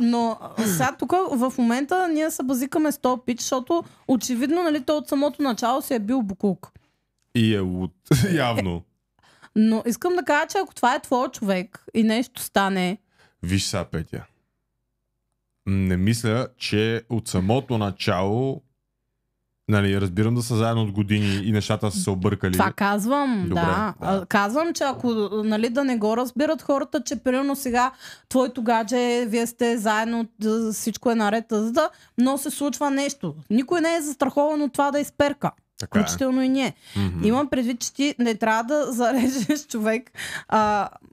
Но сега тук в момента ние се базикаме с този пич, защото очевидно, нали, той от самото начало си е бил букук. И е луд. Явно. Но искам да кажа, че ако това е твой човек и нещо стане... Виж сега, Петя. Не мисля, че от самото начало, нали, разбирам да са заедно от години и нещата са се объркали. Това казвам, добре, да. Казвам, че ако, нали, да не го разбират хората, че примерно сега твоето гадже, вие сте заедно, всичко е наред, но се случва нещо. Никой не е застрахован от това да изперка. Включително и ние. Mm-hmm. Имам предвид, че ти не трябва да зарежеш човек,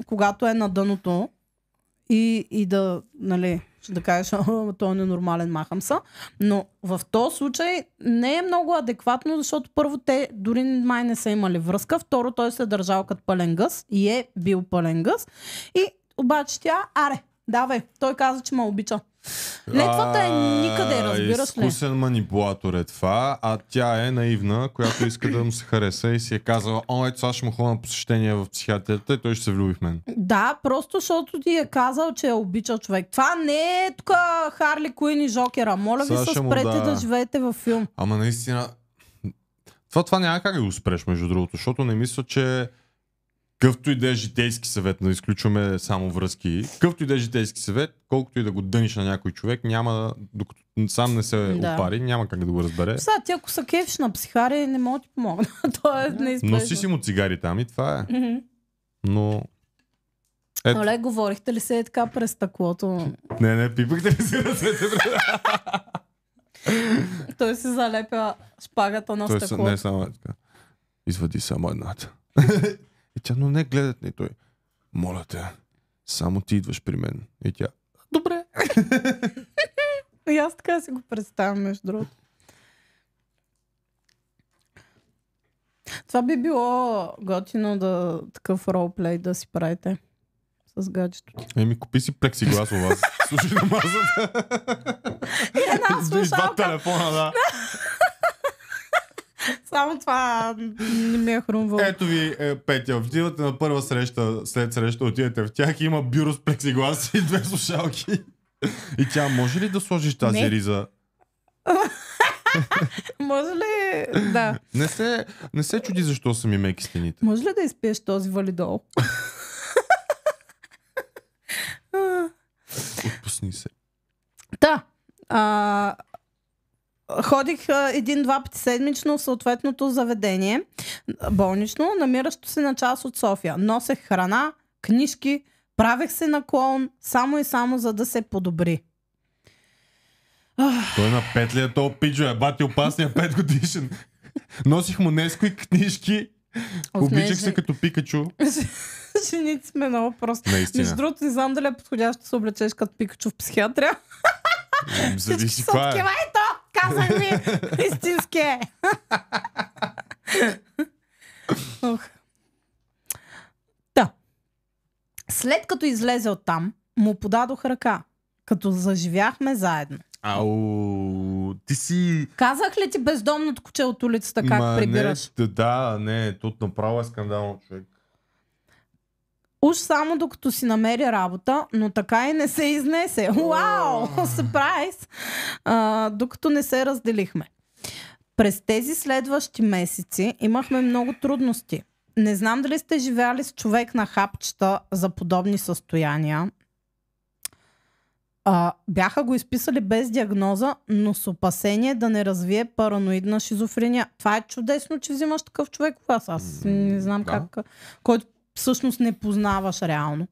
когато е на дъното и да, нали, да кажеш, той е ненормален, махам са. Но в този случай не е много адекватно, защото първо те дори май не са имали връзка, второ той се е държал като пълен гъс и е бил пълен гъс. И обаче тя, давай, той каза, че ме обича. Летвата е никъде, разбираш ли? Изкусен манипулатор е това, а тя е наивна, която иска да му се хареса и си е казала, ето сега ще му ходя на посещение в психиатрията и той ще се влюби в мен. Да, просто защото ти е казал, че е обичал човек. Това не е тук Харли Куин и Жокера. Моля ви се, спрете да живеете във филм. Ама наистина, това няма как да го спреш, между другото, защото не мисля, че къвто и да е житейски съвет, да изключваме само връзки, къвто и да е житейски съвет, колкото и да го дъниш на някой човек, няма, докато сам не се опари, няма как да го разбере. Сега, ти ако са кефиш на психари, не мога да ти помогна. Това е неизбежно. Носи си му цигари там и това е. Mm-hmm. Но... Оле, говорихте ли се така през стъклото? Не, пипахте ли се ръцете? Той си залепя шпагата на стъклото. Не, само така. Извади само едната. И тя, но не гледат ни той. Моля те, само ти идваш при мен. И тя, добре. И аз така си го представям, между другото. Това би било готино да такъв ролплей да си правите с гаджето ти. Купи си плексиглас у вас. Слушай на мазата. И една слушалка. Извад телефона, да. Само това не ми е хрумвало. Ето ви, Петя, отивате на първа среща, след среща отидете в тях, има бюро с плексиглас и 2 слушалки. И тя, може ли да сложиш тази риза? Може ли? Да. Не се чуди защо са ми меки стените. Може ли да изпиеш този валидол? Отпусни се. Да. Ходих 1-2 пъти седмично в съответното заведение, болнично, намиращо се на час от София. Носех храна, книжки, правех се на клоун, само и само за да се подобри. Той на 5 ли е то пиджо, бати опасния 5 годишен. Носих му Нескои книжки, обичах се като Пикачу. Женици сме много просто. Между другото, не знам дали е подходящо да се облечеш като Пикачу в психиатрия. Зависи каква е. Ето, казах ви, истински е. Да. След като излезе оттам, му подадох ръка, като заживяхме заедно. Ау, ти си... Казах ли ти бездомното куче от улицата как прибираш? Не, тут направо е скандално, човек. Уж само докато си намери работа, но така и не се изнесе. Вау! Сюрприз! Докато не се разделихме. През тези следващи месеци имахме много трудности. Не знам дали сте живяли с човек на хапчета за подобни състояния. Бяха го изписали без диагноза, но с опасение да не развие параноидна шизофрения. Това е чудесно, че взимаш такъв човек у вас. Аз не знам как... Който всъщност не познаваш реално.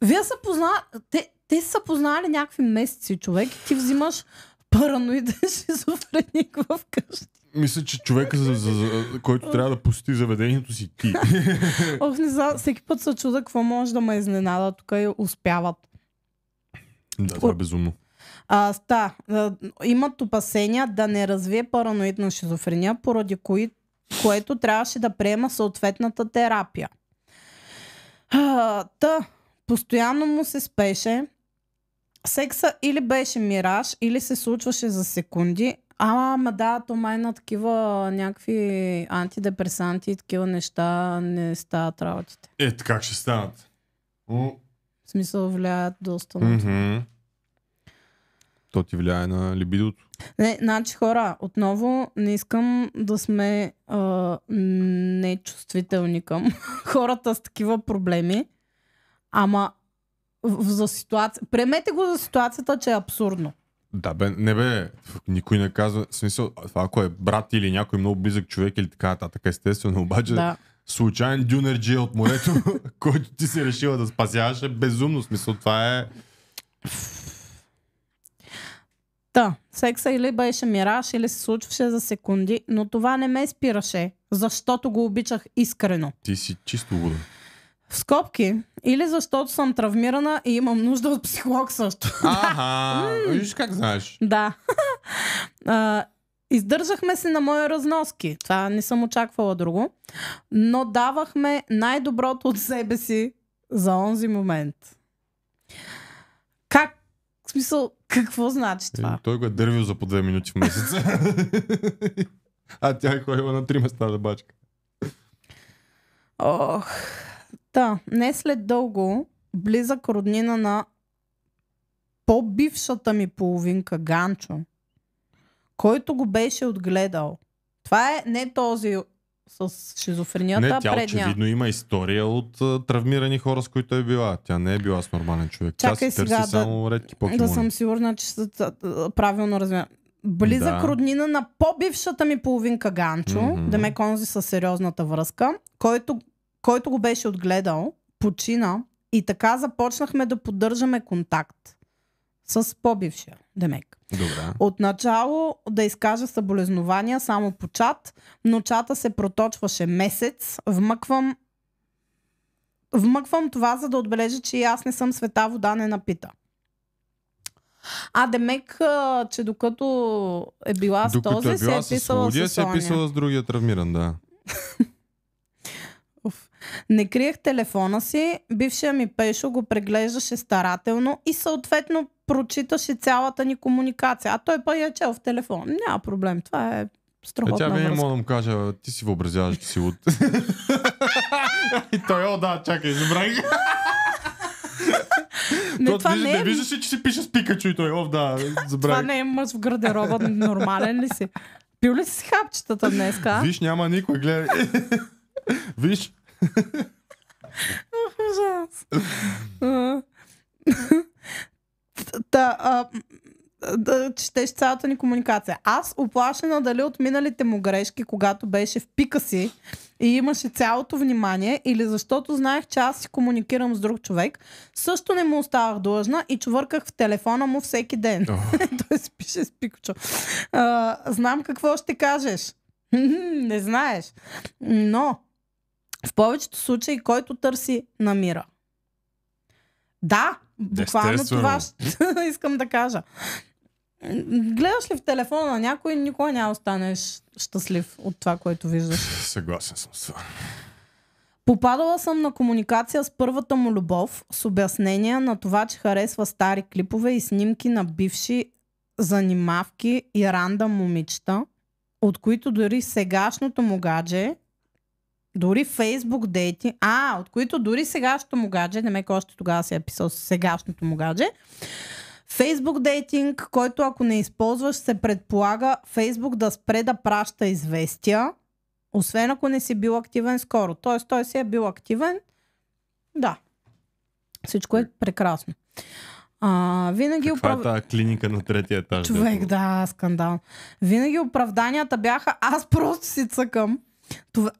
Вие са познали... Те са познали някакви месеци, човек, и ти взимаш параноиден шизофреник в къщи. Мисля, че човека, който трябва да посети заведението си ти. Ох, не знам, всеки път се чуда какво може да ме изненада. Тук и успяват. Да, това е безумно. Имат опасения да не развие параноидна шизофрения, поради което трябваше да приема съответната терапия. Постоянно му се спеше. Секса или беше мираж, или се случваше за секунди. То май на такива някакви антидепресанти и такива неща не стават работите. Как ще станат? В смисъл влияят доста на това. То ти влияе на либидото. Не, значи хора, отново не искам да сме нечувствителни към хората с такива проблеми, ама за ситуация. Приемете го за ситуацията, че е абсурдно. Да, никой не казва, в смисъл, ако е брат или някой много близък човек или така нататък, естествено, обаче случайен дюнерджи от морето, който ти си решила да спасяваш, е безумно. В смисъл, това е... Секса или беше мираж, или се случваше за секунди, но това не ме спираше, защото го обичах искрено. Ти си чисто луда. В скобки, или защото съм травмирана и имам нужда от психолог също. Виж как знаеш. Да. Издържахме се на мои разноски. Това не съм очаквала друго. Но давахме най-доброто от себе си за онзи момент. В смисъл, какво значи това? Той го е дървил за по 2 минути в месеца. А тя е ходила на 3 места да бачка. Не след дълго, близък роднина на по-бившата ми половинка Ганчо, който го беше отгледал. Това е не този с шизофренията, тя очевидно има история от травмирани хора, с които е била. Тя не е била с нормален човек. Чакай, тя си търси само редки покемони. Да съм сигурна, че правилно разбирам. Близък роднина на по-бившата ми половинка Ганчо, да ме конзи със сериозната връзка, който го беше отгледал, почина и така започнахме да поддържаме контакт с по-бившия Демек. Добре. Отначало да изкажа съболезнования само по чат, но чата се проточваше месец. Вмъквам това, за да отбележа, че и аз не съм света вода не напита. Демек, че докато е била с този, се е писала с се е писала с другия травмиран, да. Не криех телефона си, бившия ми Пешо го преглеждаше старателно и съответно прочиташе цялата ни комуникация. А той па я чел в телефон. Няма проблем, това е страхотна връзка. връзка. Тя мога да му кажа, ти си въобразяваш, че си луд. И той, чакай, забравих. Не виждаш ли, че си пише с Пикачу и той, забравих. Това не е мъж в гардероба, нормален ли си? Пил ли си хапчетата днеска? Виж, няма никой, гледай. Виж. Ужас. Четеш цялата ни комуникация. Аз оплашена дали от миналите му грешки, когато беше в пика си и имаше цялото внимание, или защото знаех, че аз си комуникирам с друг човек, също не му оставах длъжна и чувърках в телефона му всеки ден. Той си пише с Пикачу. Знам какво ще кажеш. Не знаеш. Но в повечето случаи, който търси, намира. Да, буквално това искам да кажа. Гледаш ли в телефона на някой, никога няма останеш щастлив от това, което виждаш. Съгласен съм с това. Попадала съм на комуникация с първата му любов, с обяснения на това, че харесва стари клипове и снимки на бивши занимавки и рандъм момичета, от които дори сегашното му гадже, дори Фейсбук дейти, от които дори сегашното му гадже, не още тогава си е писал сегашното му гадже, Фейсбук дейтинг, който ако не използваш, се предполага Фейсбук да спре да праща известия, освен ако не си бил активен скоро. Тоест той си е бил активен. Да. Всичко е прекрасно. Винаги Каква е тази клиника на третия етаж? Човек, скандал. Винаги оправданията бяха, аз просто си цъкам. Това...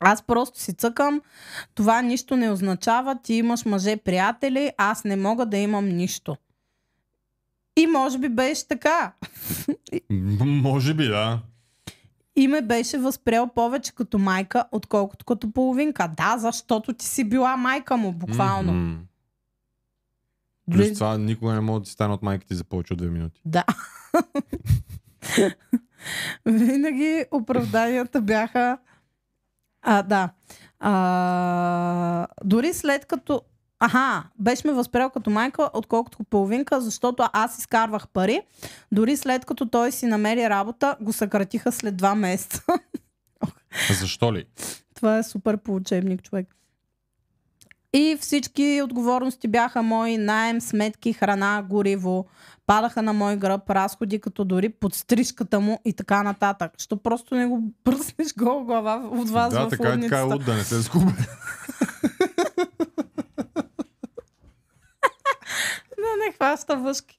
Аз просто си цъкам, това нищо не означава, ти имаш мъже приятели, аз не мога да имам нищо. И може би беше така. Може би, да. И ме беше възприел повече като майка, отколкото като половинка. Да, защото ти си била майка му, буквално. Плюс това никога не мога да ти стане от майка ти за повече от 2 минути. Да. Винаги оправданията бяха... Дори след като... беше ме възприел като майка, отколкото половинка, защото аз изкарвах пари. Дори след като той си намери работа, го съкратиха след 2 месеца. Защо ли? Това е супер по учебник, човек. И всички отговорности бяха мои: наем, сметки, храна, гориво. Падаха на мой гръб разходи, като дори подстрижката му и така нататък. Що просто не го бръснеш гол глава от вас в лудницата. Да, така е луд, да не се сгубя. Не хваща въшки.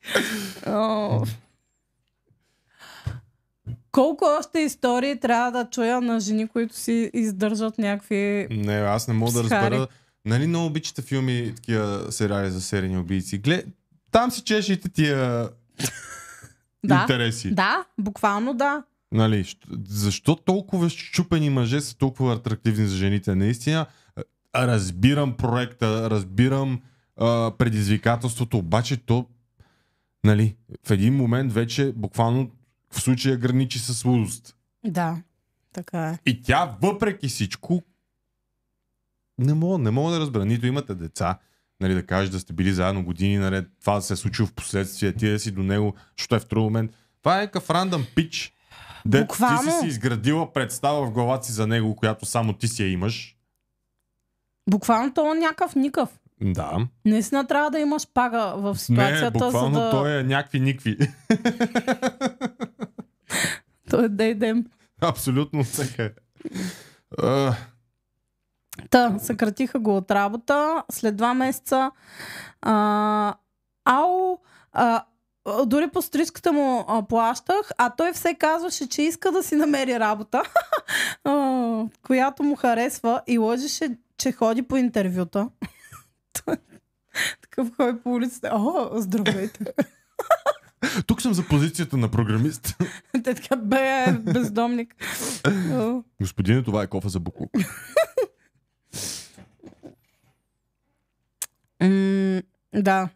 Колко още истории трябва да чуя на жени, които си издържат някакви... Не, аз не мога да разбера. Нали много обичате филми, такива сериали за серийни убийци? Там си чешете тия интереси. Да, буквално да. Нали, защо толкова щупени мъже са толкова атрактивни за жените? Наистина, разбирам проекта, разбирам предизвикателството, обаче то, нали, в един момент вече буквално в случая граничи с лудост. Да, така е. И тя, въпреки всичко, не мога да разбера. Нито имате деца, нали, да кажеш да сте били заедно години наред, това да се е случило в последствие, ти да си до него, защото е в друг момент. Това е къв рандъм пич. Ти си изградила представа в главата си за него, която само ти си я имаш. Буквално то е някакъв никъв. Да. Наистина трябва да имаш пага в ситуацията. Не, буквално за да... той е някакви никви. Той е дейдем. Абсолютно всека. Съкратиха го от работа. След 2 месеца дори по стрижката му плащах, а той все казваше, че иска да си намери работа, която му харесва, и лъжеше, че ходи по интервюта. Такъв ходи по улицата. Здравейте. Тук съм за позицията на програмист. Те така, бездомник. Господине, това е кофа за буклук. Да.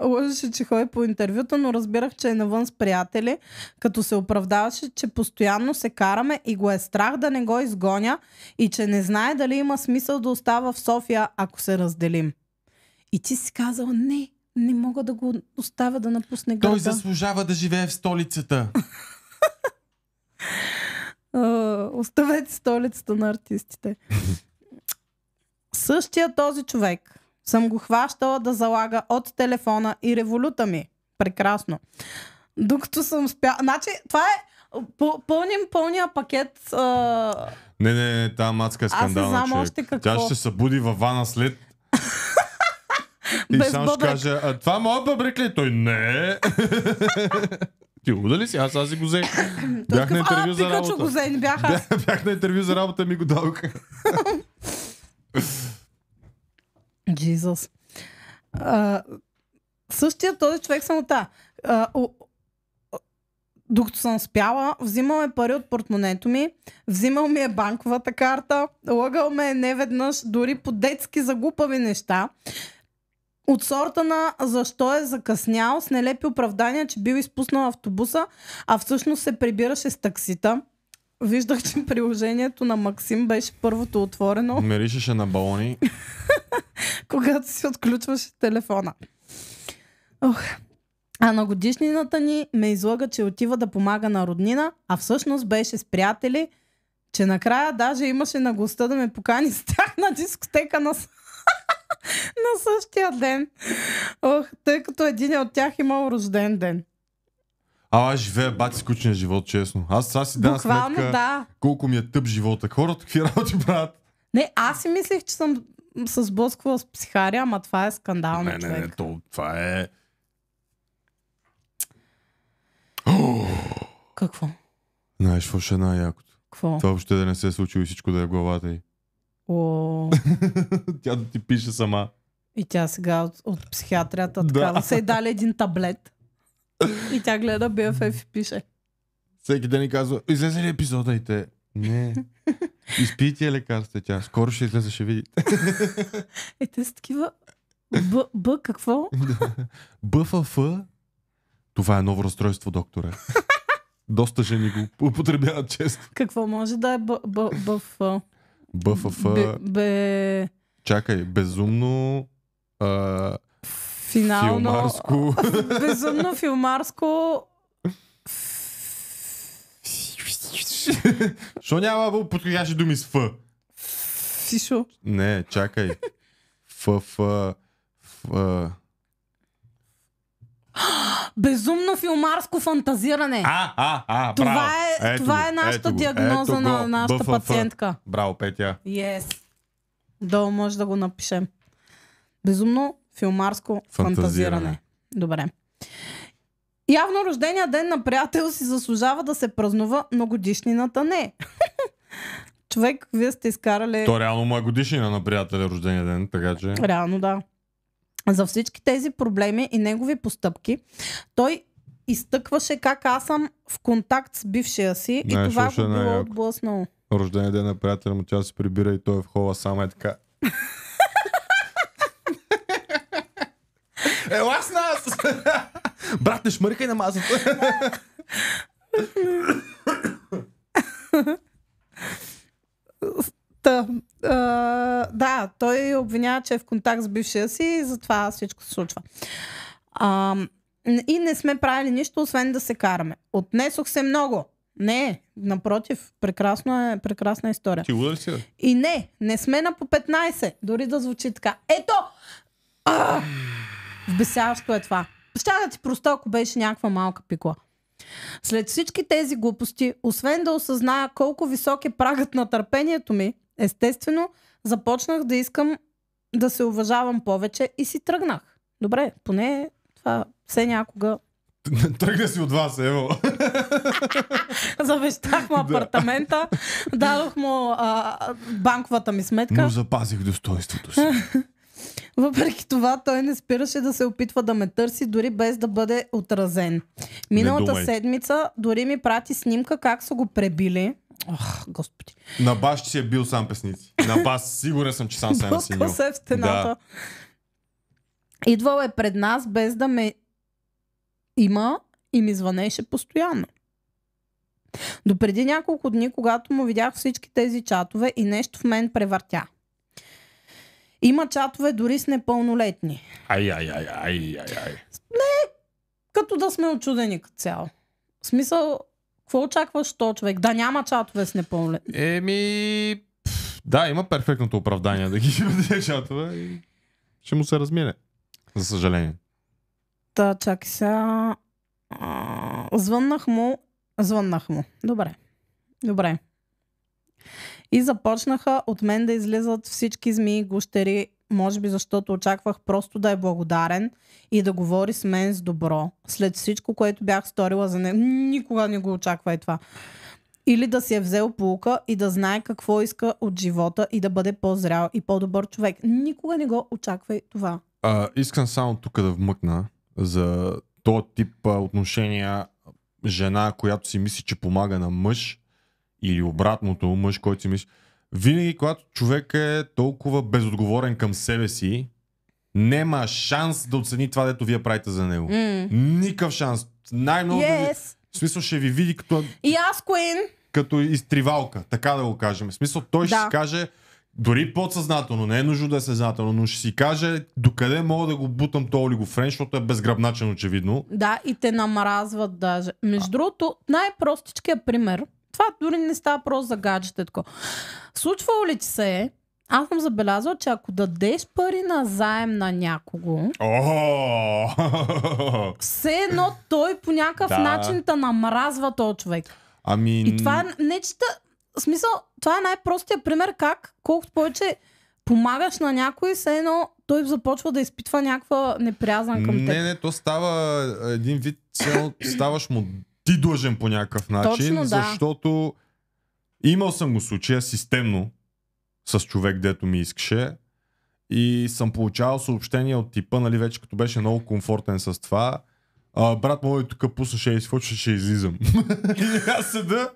Лъжеше, че ходи по интервюта, но разбирах, че е навън с приятели, като се оправдаваше, че постоянно се караме и го е страх да не го изгоня и че не знае дали има смисъл да остава в София, ако се разделим. И ти си казал: не мога да го оставя да напусне града. Той заслужава да живее в столицата. Оставете столицата на артистите. Същия този човек съм го хващала да залага от телефона и революта ми. Прекрасно. Докато съм спяла... Значи, това е пълния пакет. Не, тази мацка е скандална, човек. Тя ще се събуди във вана след... И само ще каже: това моят бъбрек ли? Той не. Ти луда ли си? Аз си го взех. Бях на интервю за работа. Бях на интервю за работа, ми го дадоха. Джизус. Същия този човек самота. Докато съм спяла, взимал е пари от портмонето ми, взимал ми е банковата карта, лъгал ме неведнъж, дори по детски за глупави неща. От сорта на защо е закъснял, с нелепи оправдания, че бил изпуснал автобуса, а всъщност се прибираше с таксита. Виждах, че приложението на Максим беше първото отворено. Меришеше на балони. Когато си отключваше телефона. А на годишнината ни ме излага, че отива да помага на роднина, а всъщност беше с приятели, че накрая даже имаше наглостта да ме покани с тях на дискотека на същия ден. Тъй като един от тях имал рожден ден. Аз живея бати скучния живот, честно. Аз си дам сметка колко ми е тъп живота. Хората какви работи правят. Не, аз си мислех, че съм се сблъсквала с психария, ама това е скандално, човек. Това е... Какво? Знаеш, какво ще е най-якото? Какво? Това въобще да не се е случило и всичко да е в главата й. Тя да ти пише сама. И тя сега от психиатрията така да се е дали един таблет. И тя гледа BFF и пише. Всеки ден ни казва, излезе ли епизода и те? Не. Изпийте лекарства тя. Скоро ще излезе, ще видите. И те са такива... какво? БФФ? Това е ново разстройство, докторе. Доста жени го употребяват често. Какво може да е БФФ? БФФ... Чакай, безумно... Финално... Филмарско... Безумно филмарско... Що няма подходящи думи с Ф? Фишо. Не, чакай. ФФ... Безумно филмарско фантазиране. Браво. Това е нашата диагноза на нашата БФФ. пациентка. Браво, Петя. Yes. Долу може да го напишем. Безумно филмарско фантазиране. Добре. Явно рождения ден на приятел си заслужава да се празнува, но годишнината не. Човек, вие сте изкарали... То реално му е годишнина на приятеля рождения ден, така че... Реално, да. За всички тези проблеми и негови постъпки, той изтъкваше как аз съм в контакт с бившия си и това го било отблъснало. Рождения ден на приятеля му, тя се прибира и той е в хола, само е така. Ела с нас! Брат, не шмъркай на масата! Да, той обвинява, че е в контакт с бившия си и затова всичко се случва. И не сме правили нищо, освен да се караме. Отнесох се много. Не, напротив, прекрасна история. Ти луда ли си? И не сме на по 15, дори да звучи така. Ето! Вбесяващо е това. Щях да ти проста, ако беше някаква малка пикла. След всички тези глупости, освен да осъзная колко висок е прагът на търпението ми, естествено, започнах да искам да се уважавам повече и си тръгнах. Добре, поне това все някога... Тръгна си от вас, ево. Завещах му апартамента, дадох му банковата ми сметка. Но запазих достоинството си. Въпреки това, той не спираше да се опитва да ме търси, дори без да бъде отразен. Миналата седмица дори ми прати снимка как са го пребили. Ох, господи. На баш си е бил сам песници. На бас сигурен съм, че сам се е насинил. Блъскал се в стената. Да. Идвал е пред нас без да ме има и ми звънеше постоянно. Допреди няколко дни, когато му видях всички тези чатове и нещо в мен превъртя. Има чатове дори с непълнолетни. Не, като да сме очудени като цяло. В смисъл, какво очакваш то човек? Да няма чатове с непълнолетни. Да, има перфектното оправдание да ги има тези чатове и ще му се размине. За съжаление. Та, чакай сега. Звъннах му. Добре. И започнаха от мен да излизат всички змии, гущери, може би защото очаквах просто да е благодарен и да говори с мен с добро. След всичко, което бях сторила за него, никога не го очаквай това. Или да си е взел поука и да знае какво иска от живота и да бъде по-зрял и по-добър човек. Никога не го очаквай това. Искам само тук да вмъкна за този тип отношения, жена, която си мисли, че помага на мъж, или обратното, мъж, който си мисли. Винаги, когато човек е толкова безотговорен към себе си, нема шанс да оцени това, дето вие правите за него. Никакъв шанс. Най-много в смисъл ще ви види като... Като изтривалка, така да го кажем. В смисъл той ще си каже, дори подсъзнателно, не е нужно да е съзнателно, но ще си каже докъде мога да го бутам този олигофрен, защото е безгръбначен очевидно. Да, и те намразват даже. Между другото, най-простичкият пример, това дори не става просто за гаджететко. Случвало ли ти се, аз съм забелязала, че ако дадеш пари на заем на някого, все едно той по някакъв начин те намразва този човек. И това не чета... В смисъл, това е най-простият пример как, колкото повече помагаш на някой, все едно той започва да изпитва някаква неприязан към теб. Не, то става един вид, ставаш му ти длъжен по някакъв начин. Точно, защото имал съм го случая системно с човек, дето ми искаше и съм получавал съобщения от типа, нали вече като беше много комфортен с това, брат мой тук пусна ще изфочва, ще излизам. И аз седа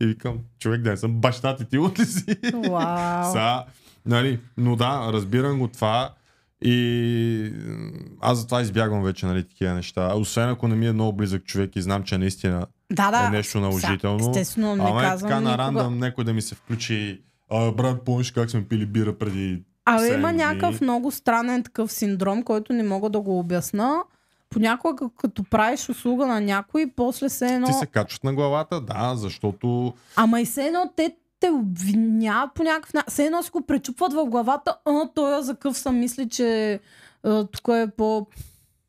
и викам, човек, да съм баща ти от ли си? Вау. Нали, но да, разбирам го това и аз затова избягвам вече, нали, такива неща. Освен ако не ми е много близък човек и знам, че наистина е нещо наложително. Естествено, не казвам така никога. на рандъм някой да ми се включи, брат, помниш как сме пили бира преди има някакъв много странен такъв синдром, който не мога да го обясна. Понякога като правиш услуга на някой, после се едно... Ти се качват на главата, да, защото... Ама и се едно те обвиняват по някакъв начин. Се едно си го пречупват в главата, той за къв съм мисли, че тук е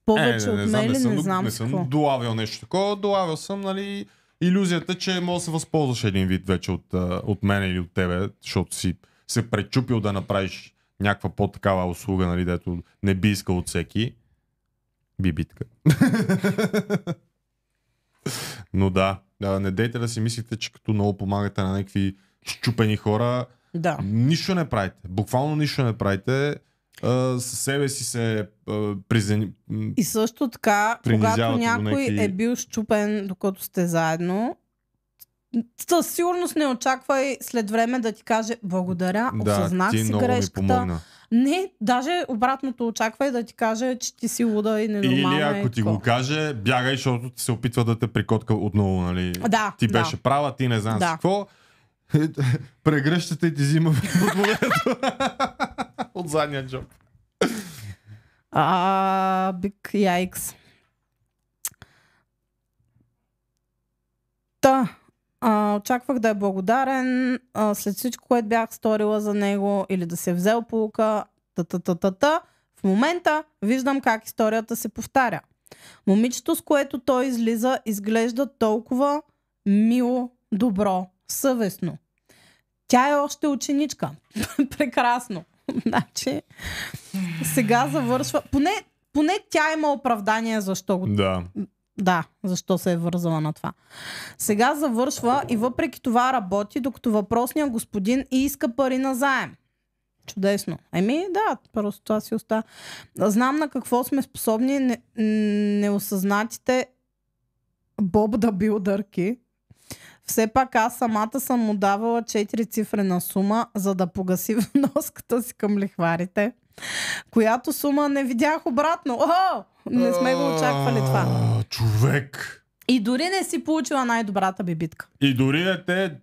повече от мен или не знам не съм долавил нещо такова, долавил съм, нали, илюзията, че може да се възползваш един вид вече от мен или от тебе, защото си се пречупил да направиш някаква по-такава услуга, нали, дето не би искал от всеки. Бибитка. Но да, не дейте да си мислите, че като много помагате на някакви щупени хора, нищо не правите. Буквално нищо не правите. Със себе си се И също така, когато някой е бил щупен, докато сте заедно, със сигурност не очаквай след време да ти каже благодаря, осъзнах си грешката. Не, даже обратното очаквай да ти каже, че ти си луда и ненормална. Или ако ти го каже, бягай, защото се опитва да те прикотка отново, нали? Ти беше права, ти не знам си какво. Прегръщате и ти взима от задния джоб. Big yikes. Очаквах да е благодарен след всичко, което бях сторила за него или да се е взел поука. В момента виждам как историята се повтаря. Момичето, с което той излиза, изглежда толкова мило, добро, съвестно. Тя е още ученичка. Прекрасно. Значи, сега завършва. Поне тя има оправдание защо го... Да, защо се е вързала на това. Сега завършва и въпреки това работи, докато въпросният господин и иска пари на заем. Чудесно. Да, просто това си остава. Знам на какво сме способни неосъзнатите Боб да билдърки. Все пак аз самата съм му давала 4 цифрена сума, за да погаси вноската си към лихварите, която сума не видях обратно. Не сме го очаквали това. Човек! И дори не си получила най-добрата бибитка. И дори да те...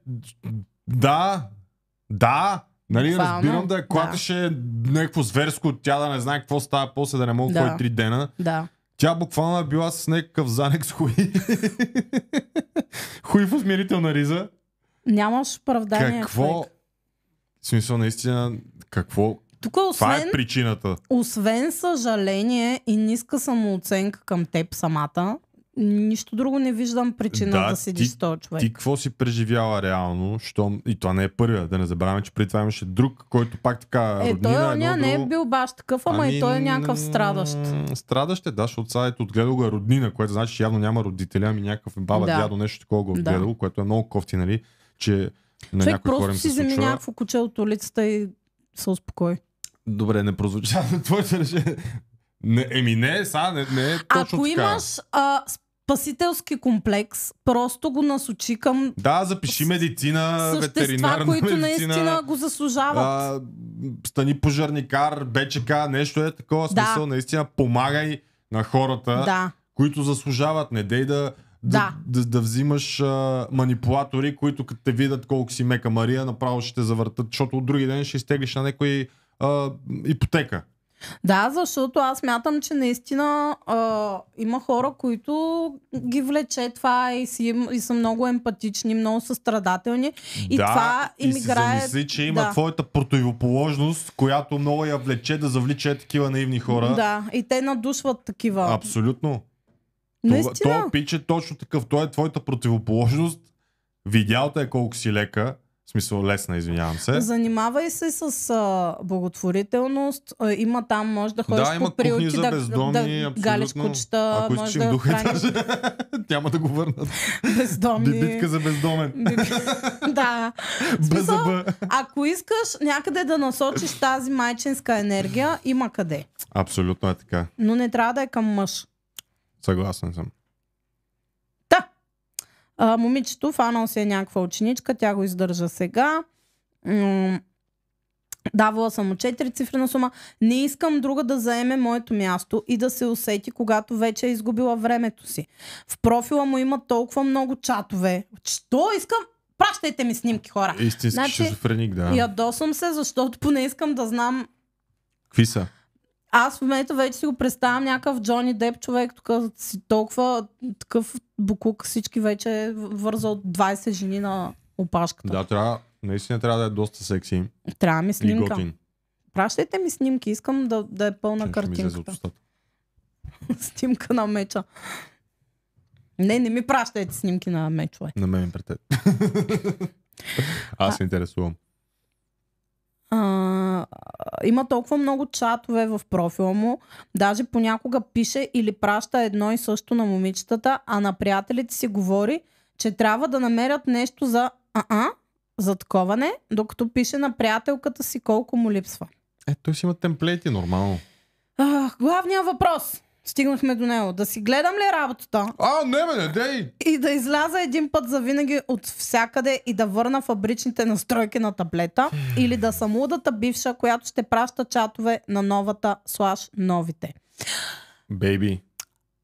Да! Нали, разбирам да клатеше някакво зверско, тя да не знае какво става, после да не мога кой 3 дена. Да. Тя буквално е била с някакъв занек с хуи. Хуи в усмирителна риза. Нямаш оправдание. Какво? В смисъл, наистина, какво? Тук, това е причината. Освен съжаление и ниска самооценка към теб самата, нищо друго не виждам причина да седиш с този човек. Ти какво си преживяла реално? И това не е първия. Да не забравяме, че преди това имаше друг, който пак така роднина. Той не е бил баш такъв, ама и той е някакъв страдащ. Страдащ е, да, защото сега ето отгледал го роднина, което значи, че явно няма родители, ами някакъв баба, дядо, нещо такова го отгледал, което е много кофти, нали, че на някои хора им се случва. Човек просто си вземи някакво куче от улицата и се успокой. Добре, не прозвучава твоето решение. Не е точно ако имаш спасителски комплекс, просто го насочи към... Да, запиши медицина, ветеринарна които медицина, наистина го заслужават. Стани пожарникар, БЧК, нещо е такова смисъл. Наистина помагай на хората, които заслужават. Не дей да взимаш манипулатори, които като те видят колко си мека Мария, направо ще те завъртат, защото от други ден ще изтеглиш на някой ипотека. Да, защото аз мятам, че наистина има хора, които ги влече това и са много емпатични, много състрадателни. И това им играе... Да, и си замисли, че има твоята противоположност, която много я влече да завлича такива наивни хора. Да, и те надушват такива. Абсолютно. Наистина. Това пич е точно такъв. Той е твоята противоположност. Видял те колко си лека. В смисъл лесна, извинявам се. Занимавай се с благотворителност. Има там, може да ходиш по приюти, да галиш кучета. Ако искаш им духа, няма да го върнат. Бездомни. Бибитка за бездомен. Да. Смисъл, ако искаш някъде да насочиш тази майчинска енергия, има къде. Абсолютно е така. Но не трябва да е към мъж. Съгласен съм. Момичето фанал си е някаква ученичка, тя го издържа сега. Давала съм му 4 цифрена сума. Не искам друга да заеме моето място и да се усети, когато вече е изгубила времето си. В профила му има толкова много чатове. Що искам? Пращайте ми снимки, хора. Истински шизофреник, да. Ядосвам се, защото поне искам да знам... Какви са? Аз в момента вече си го представям някакъв Джони Деп човек, тук си толкова такъв буклук, всички вече вързал 20 жени на опашката. Да, наистина трябва да е доста секси. Трябва ми снимка. Готин. Пращайте ми снимки, искам да е пълна картинката. Снимка на меча. Не ми пращайте снимки на мечове. На мен пред. Аз се интересувам. Има толкова много чатове в профила му, даже понякога пише или праща едно и също на момичетата, а на приятелите си говори, че трябва да намерят нещо за таковане, докато пише на приятелката си колко му липсва. Той си има темплейти, нормално. Главният въпрос. Стигнахме до него. Да си гледам ли работата? Не, дей! И да изляза един път завинаги от всякъде и да върна фабричните настройки на таблета, или да съм лудата бивша, която ще праща чатове на новата / новите. Бейби.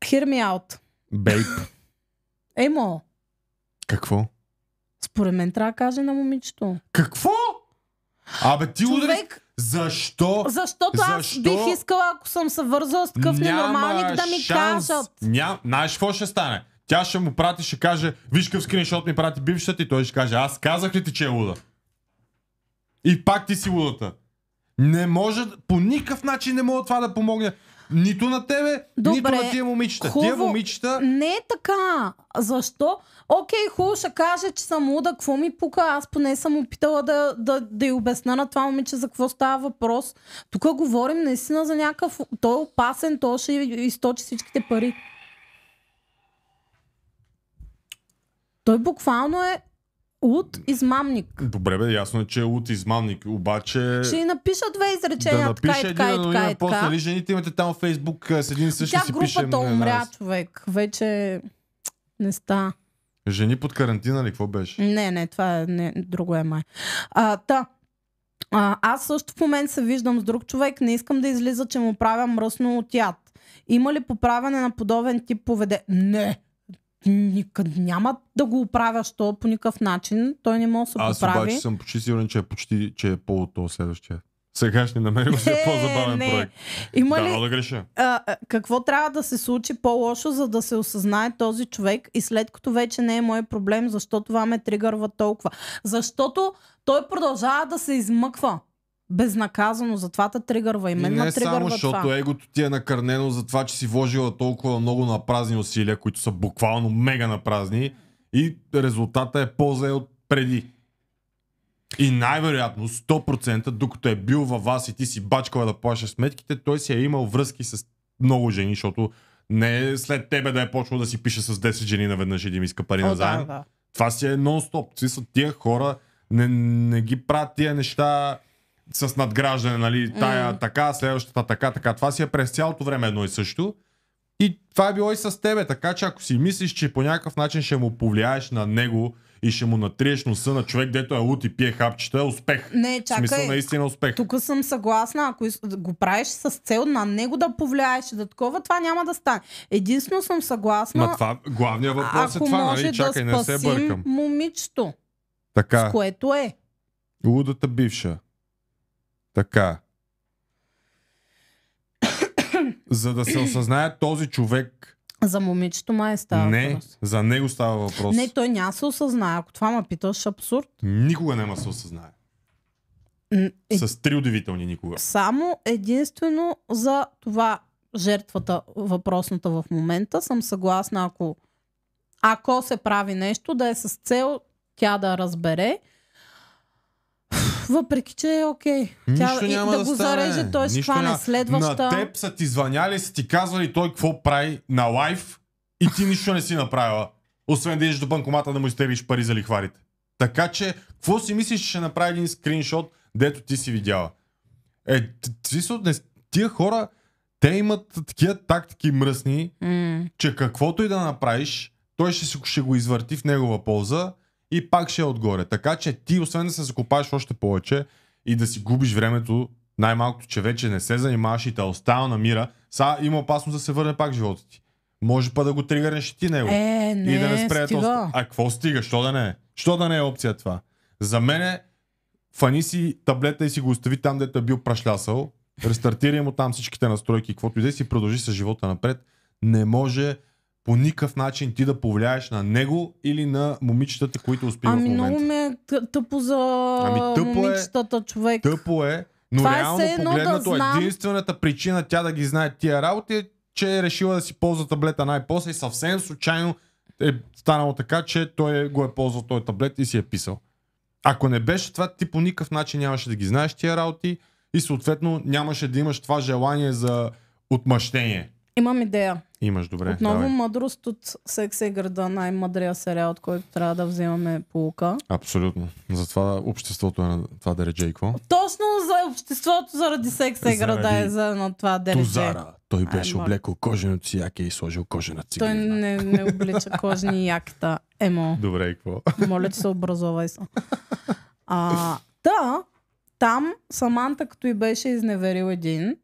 Hear me out. Бейб. Емо. Какво? Според мен трябва да каже на момичето. Какво? Ти човек... Защо? Защото аз бих искала, ако съм се вързала с такъв ненормалник, да ми кажат. Знаеш какво ще стане? Тя ще му прати, ще каже, виж какъв скриншот ми прати бившата, и той ще каже, аз казах ли ти, че е луда? И пак ти си лудата. Не може, по никакъв начин не мога това да помогне. Нито на тебе, нито на тия момичета. Хубаво. Тия момичета... Не е така. Защо? Окей, хубаво ще каже, че съм луда, какво ми пука? Аз поне съм опитала да й обясна на това момиче за какво става въпрос. Тук говорим наистина за някакъв... Той е опасен, той ще източи всичките пари. Той буквално е луд измамник. Добре, ясно е, че е луд измамник, обаче... Ще й напиша 2 изречения, да така и така. После ли жените имате там във Фейсбук с един и същи си пишем... Тя групата умря, човек. Вече не ста. Жени под карантина ли? Какво беше? Не, това е друго е май. Аз също в момент се виждам с друг човек. Не искам да излиза, че му правя мръсно от яд. Има ли поправяне на подобен тип поведение? Не. Никъде няма да го оправяш то по никакъв начин. Той не може да се поправи. Аз обаче съм почти сигурен, че е по-то следващия. Сега ще намерим си по-забавен проект. Има ли... да греша. Какво трябва да се случи по-лошо, за да се осъзнае този човек, и след като вече не е мой проблем, защо това ме тригърва толкова? Защото той продължава да се измъква безнаказано, затова те тригърва. И мен ме тригърва това. Не само, защото егото ти е накърнено за това, че си вложила толкова много на празни усилия, които са буквално мега на празни, и резултата е по-зле от преди. И най-вероятно 100%, докато е бил във вас и ти си бачкала да плащаш сметките, той си е имал връзки с много жени, защото не е след тебе да е почвал да си пише с 10 жени наведнъж и да им иска пари назаем. Да. Това си е нон-стоп. Тия хора не ги правят тия неща с надграждане, нали, тая така, следващата така. Това си е през цялото време едно и също. И това е било и с тебе, така че ако си мислиш, че по някакъв начин ще му повлияеш на него и ще му натриеш носа на човек, дето е лут и пие хапчета, успех. Не, чакай. В смисъл наистина успех. Тук съм съгласна, ако го правиш с цел на него да повлияеш да такова, това няма да стане. Единствено съм съгласна. Главният въпрос е това, нали? Чакай, да не се бъркам. Момичето. Така. С което е. Лудата бивша. Така. За да се осъзнае този човек. За момичето май става въпрос. Не, за него става въпрос. Не, той няма се осъзнае. Ако това ме питаш, абсурд. Никога няма се осъзнае. С 3 удивителни никога. Само единствено за това жертвата, въпросната в момента, съм съгласна, ако се прави нещо, да е с цел тя да разбере. Въпреки, че е окей. Нищо няма да го зареже, той ще хване следваща. На теб са ти звъняли, са ти казвали той какво прави на лайв и ти нищо не си направила. Освен да идеш до банкомата да му изтеглиш пари за лихварите. Така че, какво си мислиш, че ще направи един скриншот, дето ти си видяла? Тия хора, те имат такива тактики мръсни, че каквото и да направиш, той ще го извърти в негова полза и пак ще е отгоре. Така че ти, освен да се закопаеш още повече и да си губиш времето, най-малкото, че вече не се занимаваш и те остава на мира, сега има опасност да се върне пак живота ти. Може па да го тригърнеш и ти него. Не, и да не спре стига. какво стига? Що да не е? Що да не е опция това? За мен фани си таблета и си го остави там, дето е бил прашлясал, рестартирай му там всичките настройки, каквото и да си продължи с живота напред. Не може по никакъв начин ти да повлияеш на него или на момичетата, които успиват в момента. Много ме е тъпо за момичетата, човек. Тъпо е, но това реално погледнато единствената причина тя да ги знае тия работи е, че е решила да си ползва таблета най-после и съвсем случайно е станало така, че той го е ползвал този таблет и си е писал. Ако не беше това, ти по никакъв начин нямаше да ги знаеш тия работи и съответно нямаше да имаш това желание за отмъщение. Имам идея. Имаш, добре. Отново давай. Мъдрост от Секса и града, най-мъдрия сериал, от който трябва да вземаме поука. Абсолютно. Затова обществото е на това дередже и какво? Точно за обществото заради Секса и града е за на това дередже. Тузара. Той беше облекал коженото си яке и сложил кожена цигана. Той не облича кожни якета. Емо. Добре, и какво? Моля, че се образовай са. Там Саманта, като и беше изневерил един,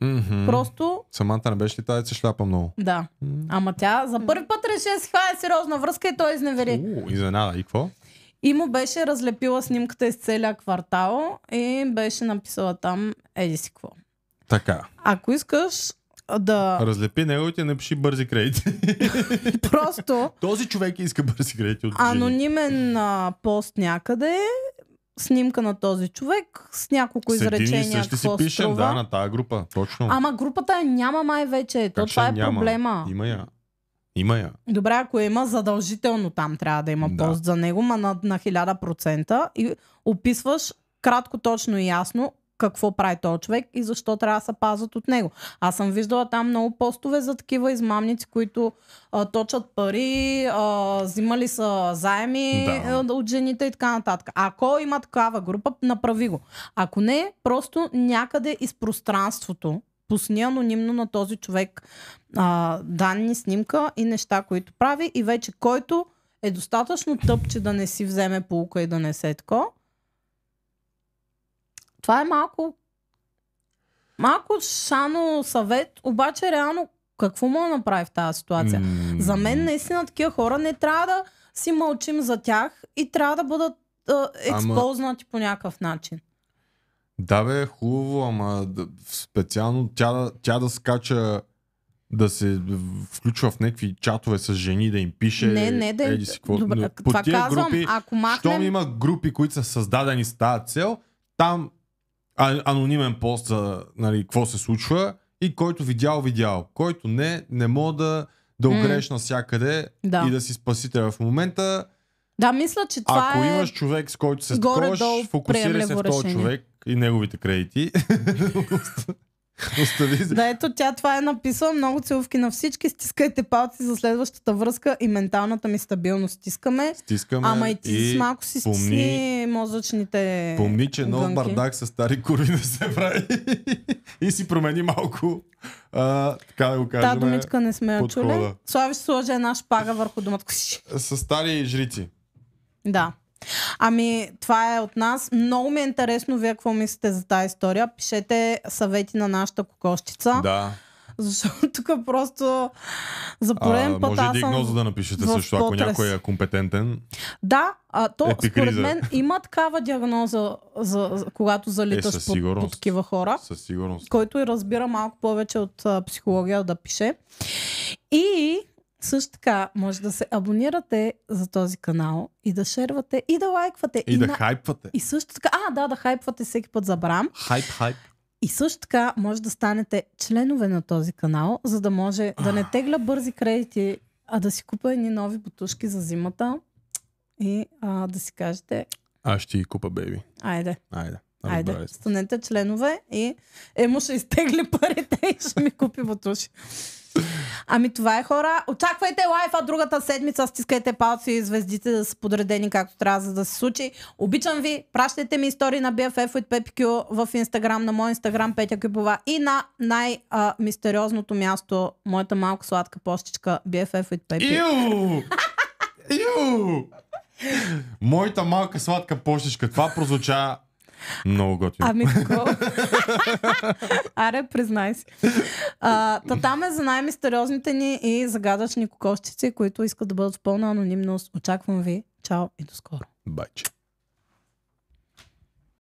просто... Саманта не беше ли тази, се шляпа много? Да. Ама тя за първи път реши да си хвае сериозна връзка и той изневери. Изненада. И какво? И му беше разлепила снимката из целия квартал и беше написала там еди си какво. Така. Ако искаш да... Разлепи неговите, не пиши бързи кредити. Просто... Този човек иска бързи кредити от анонимен пост някъде, снимка на този човек с няколко изречения. Също си пишем, струва. да, на тази група. Точно. Ама групата няма май вече. Това е няма? проблема. Има я. Добре, ако има задължително там трябва да има пост за него, ма на 1000% и описваш кратко, точно и ясно какво прави този човек и защо трябва да се пазят от него. Аз съм виждала там много постове за такива измамници, които точат пари, взимали са заеми от жените и така нататък. Ако има такава група, направи го. Ако не, просто някъде из пространството пусни анонимно на този човек данни, снимка и неща, които прави и вече който е достатъчно тъп, че да не си вземе поука и да не се тако. Това е малко шано съвет, обаче реално какво мога да направи в тази ситуация? За мен наистина такива хора не трябва да си мълчим за тях и трябва да бъдат експознати по някакъв начин. Да бе, хубаво, ама специално тя да скача, да се включва в някакви чатове с жени, да им пише. Добре, по това тия казвам, групи, ако махнем... Щом има групи, които са създадени с тази цел, там анонимен пост за какво се случва и който видял. Който не мога да огрееш навсякъде и да си спасителя в момента. Да, мисля, че това ако имаш човек, с който се такова, фокусирай се в този човек и неговите кредити. Да, ето това е написала. Много целувки на всички. Стискайте палци за следващата връзка и менталната ми стабилност. Стискаме. Ама и ти с малко си стисни мозъчните помни, че нов бардак с стари курви не се прави. И си промени малко. Така да го кажем. Та думичка не сме я чули. Слави ще сложи една шпага върху думата. С стари жрици. Да. Ами, това е от нас. Много ми е интересно вие какво мислите за тази история. Пишете съвети на нашата кокошчица. Да. Защото тук просто за пореден път може и диагноза да напишете също, ако някой е компетентен. Да, според мен има такава диагноза, когато залиташ по такива хора. Със сигурност. Който и разбира малко повече от психология да пише. И също така, може да се абонирате за този канал и да шервате, и да лайквате. И да хайпвате. И също така, да хайпвате всеки път забравям. Хайп. И също така, може да станете членове на този канал, за да може да не тегля бързи кредити, а да си купа едни нови бутушки за зимата и да си кажете... Аз ще ги купа, бейби. Айде. Станете членове и Емо ще изтегли парите и ще ми купи бутуши. Ами това е, хора. Очаквайте лайфа другата седмица, стискайте палци и звездите да са подредени както трябва, за да се случи. Обичам ви, пращайте ми истории на BFF with PPQ в Инстаграм, на мой Инстаграм Петя Кюпова и на най-мистериозното място, моята малка сладка постичка BFF with PPQ. Иу! Моята малка сладка пощичка. Това прозвуча много готино. Ами такова. Аре, признай си. Там е за най-мистериозните ни и загадъчни кокошчици, които искат да бъдат в пълна анонимност. Очаквам ви. Чао и до скоро. Байче.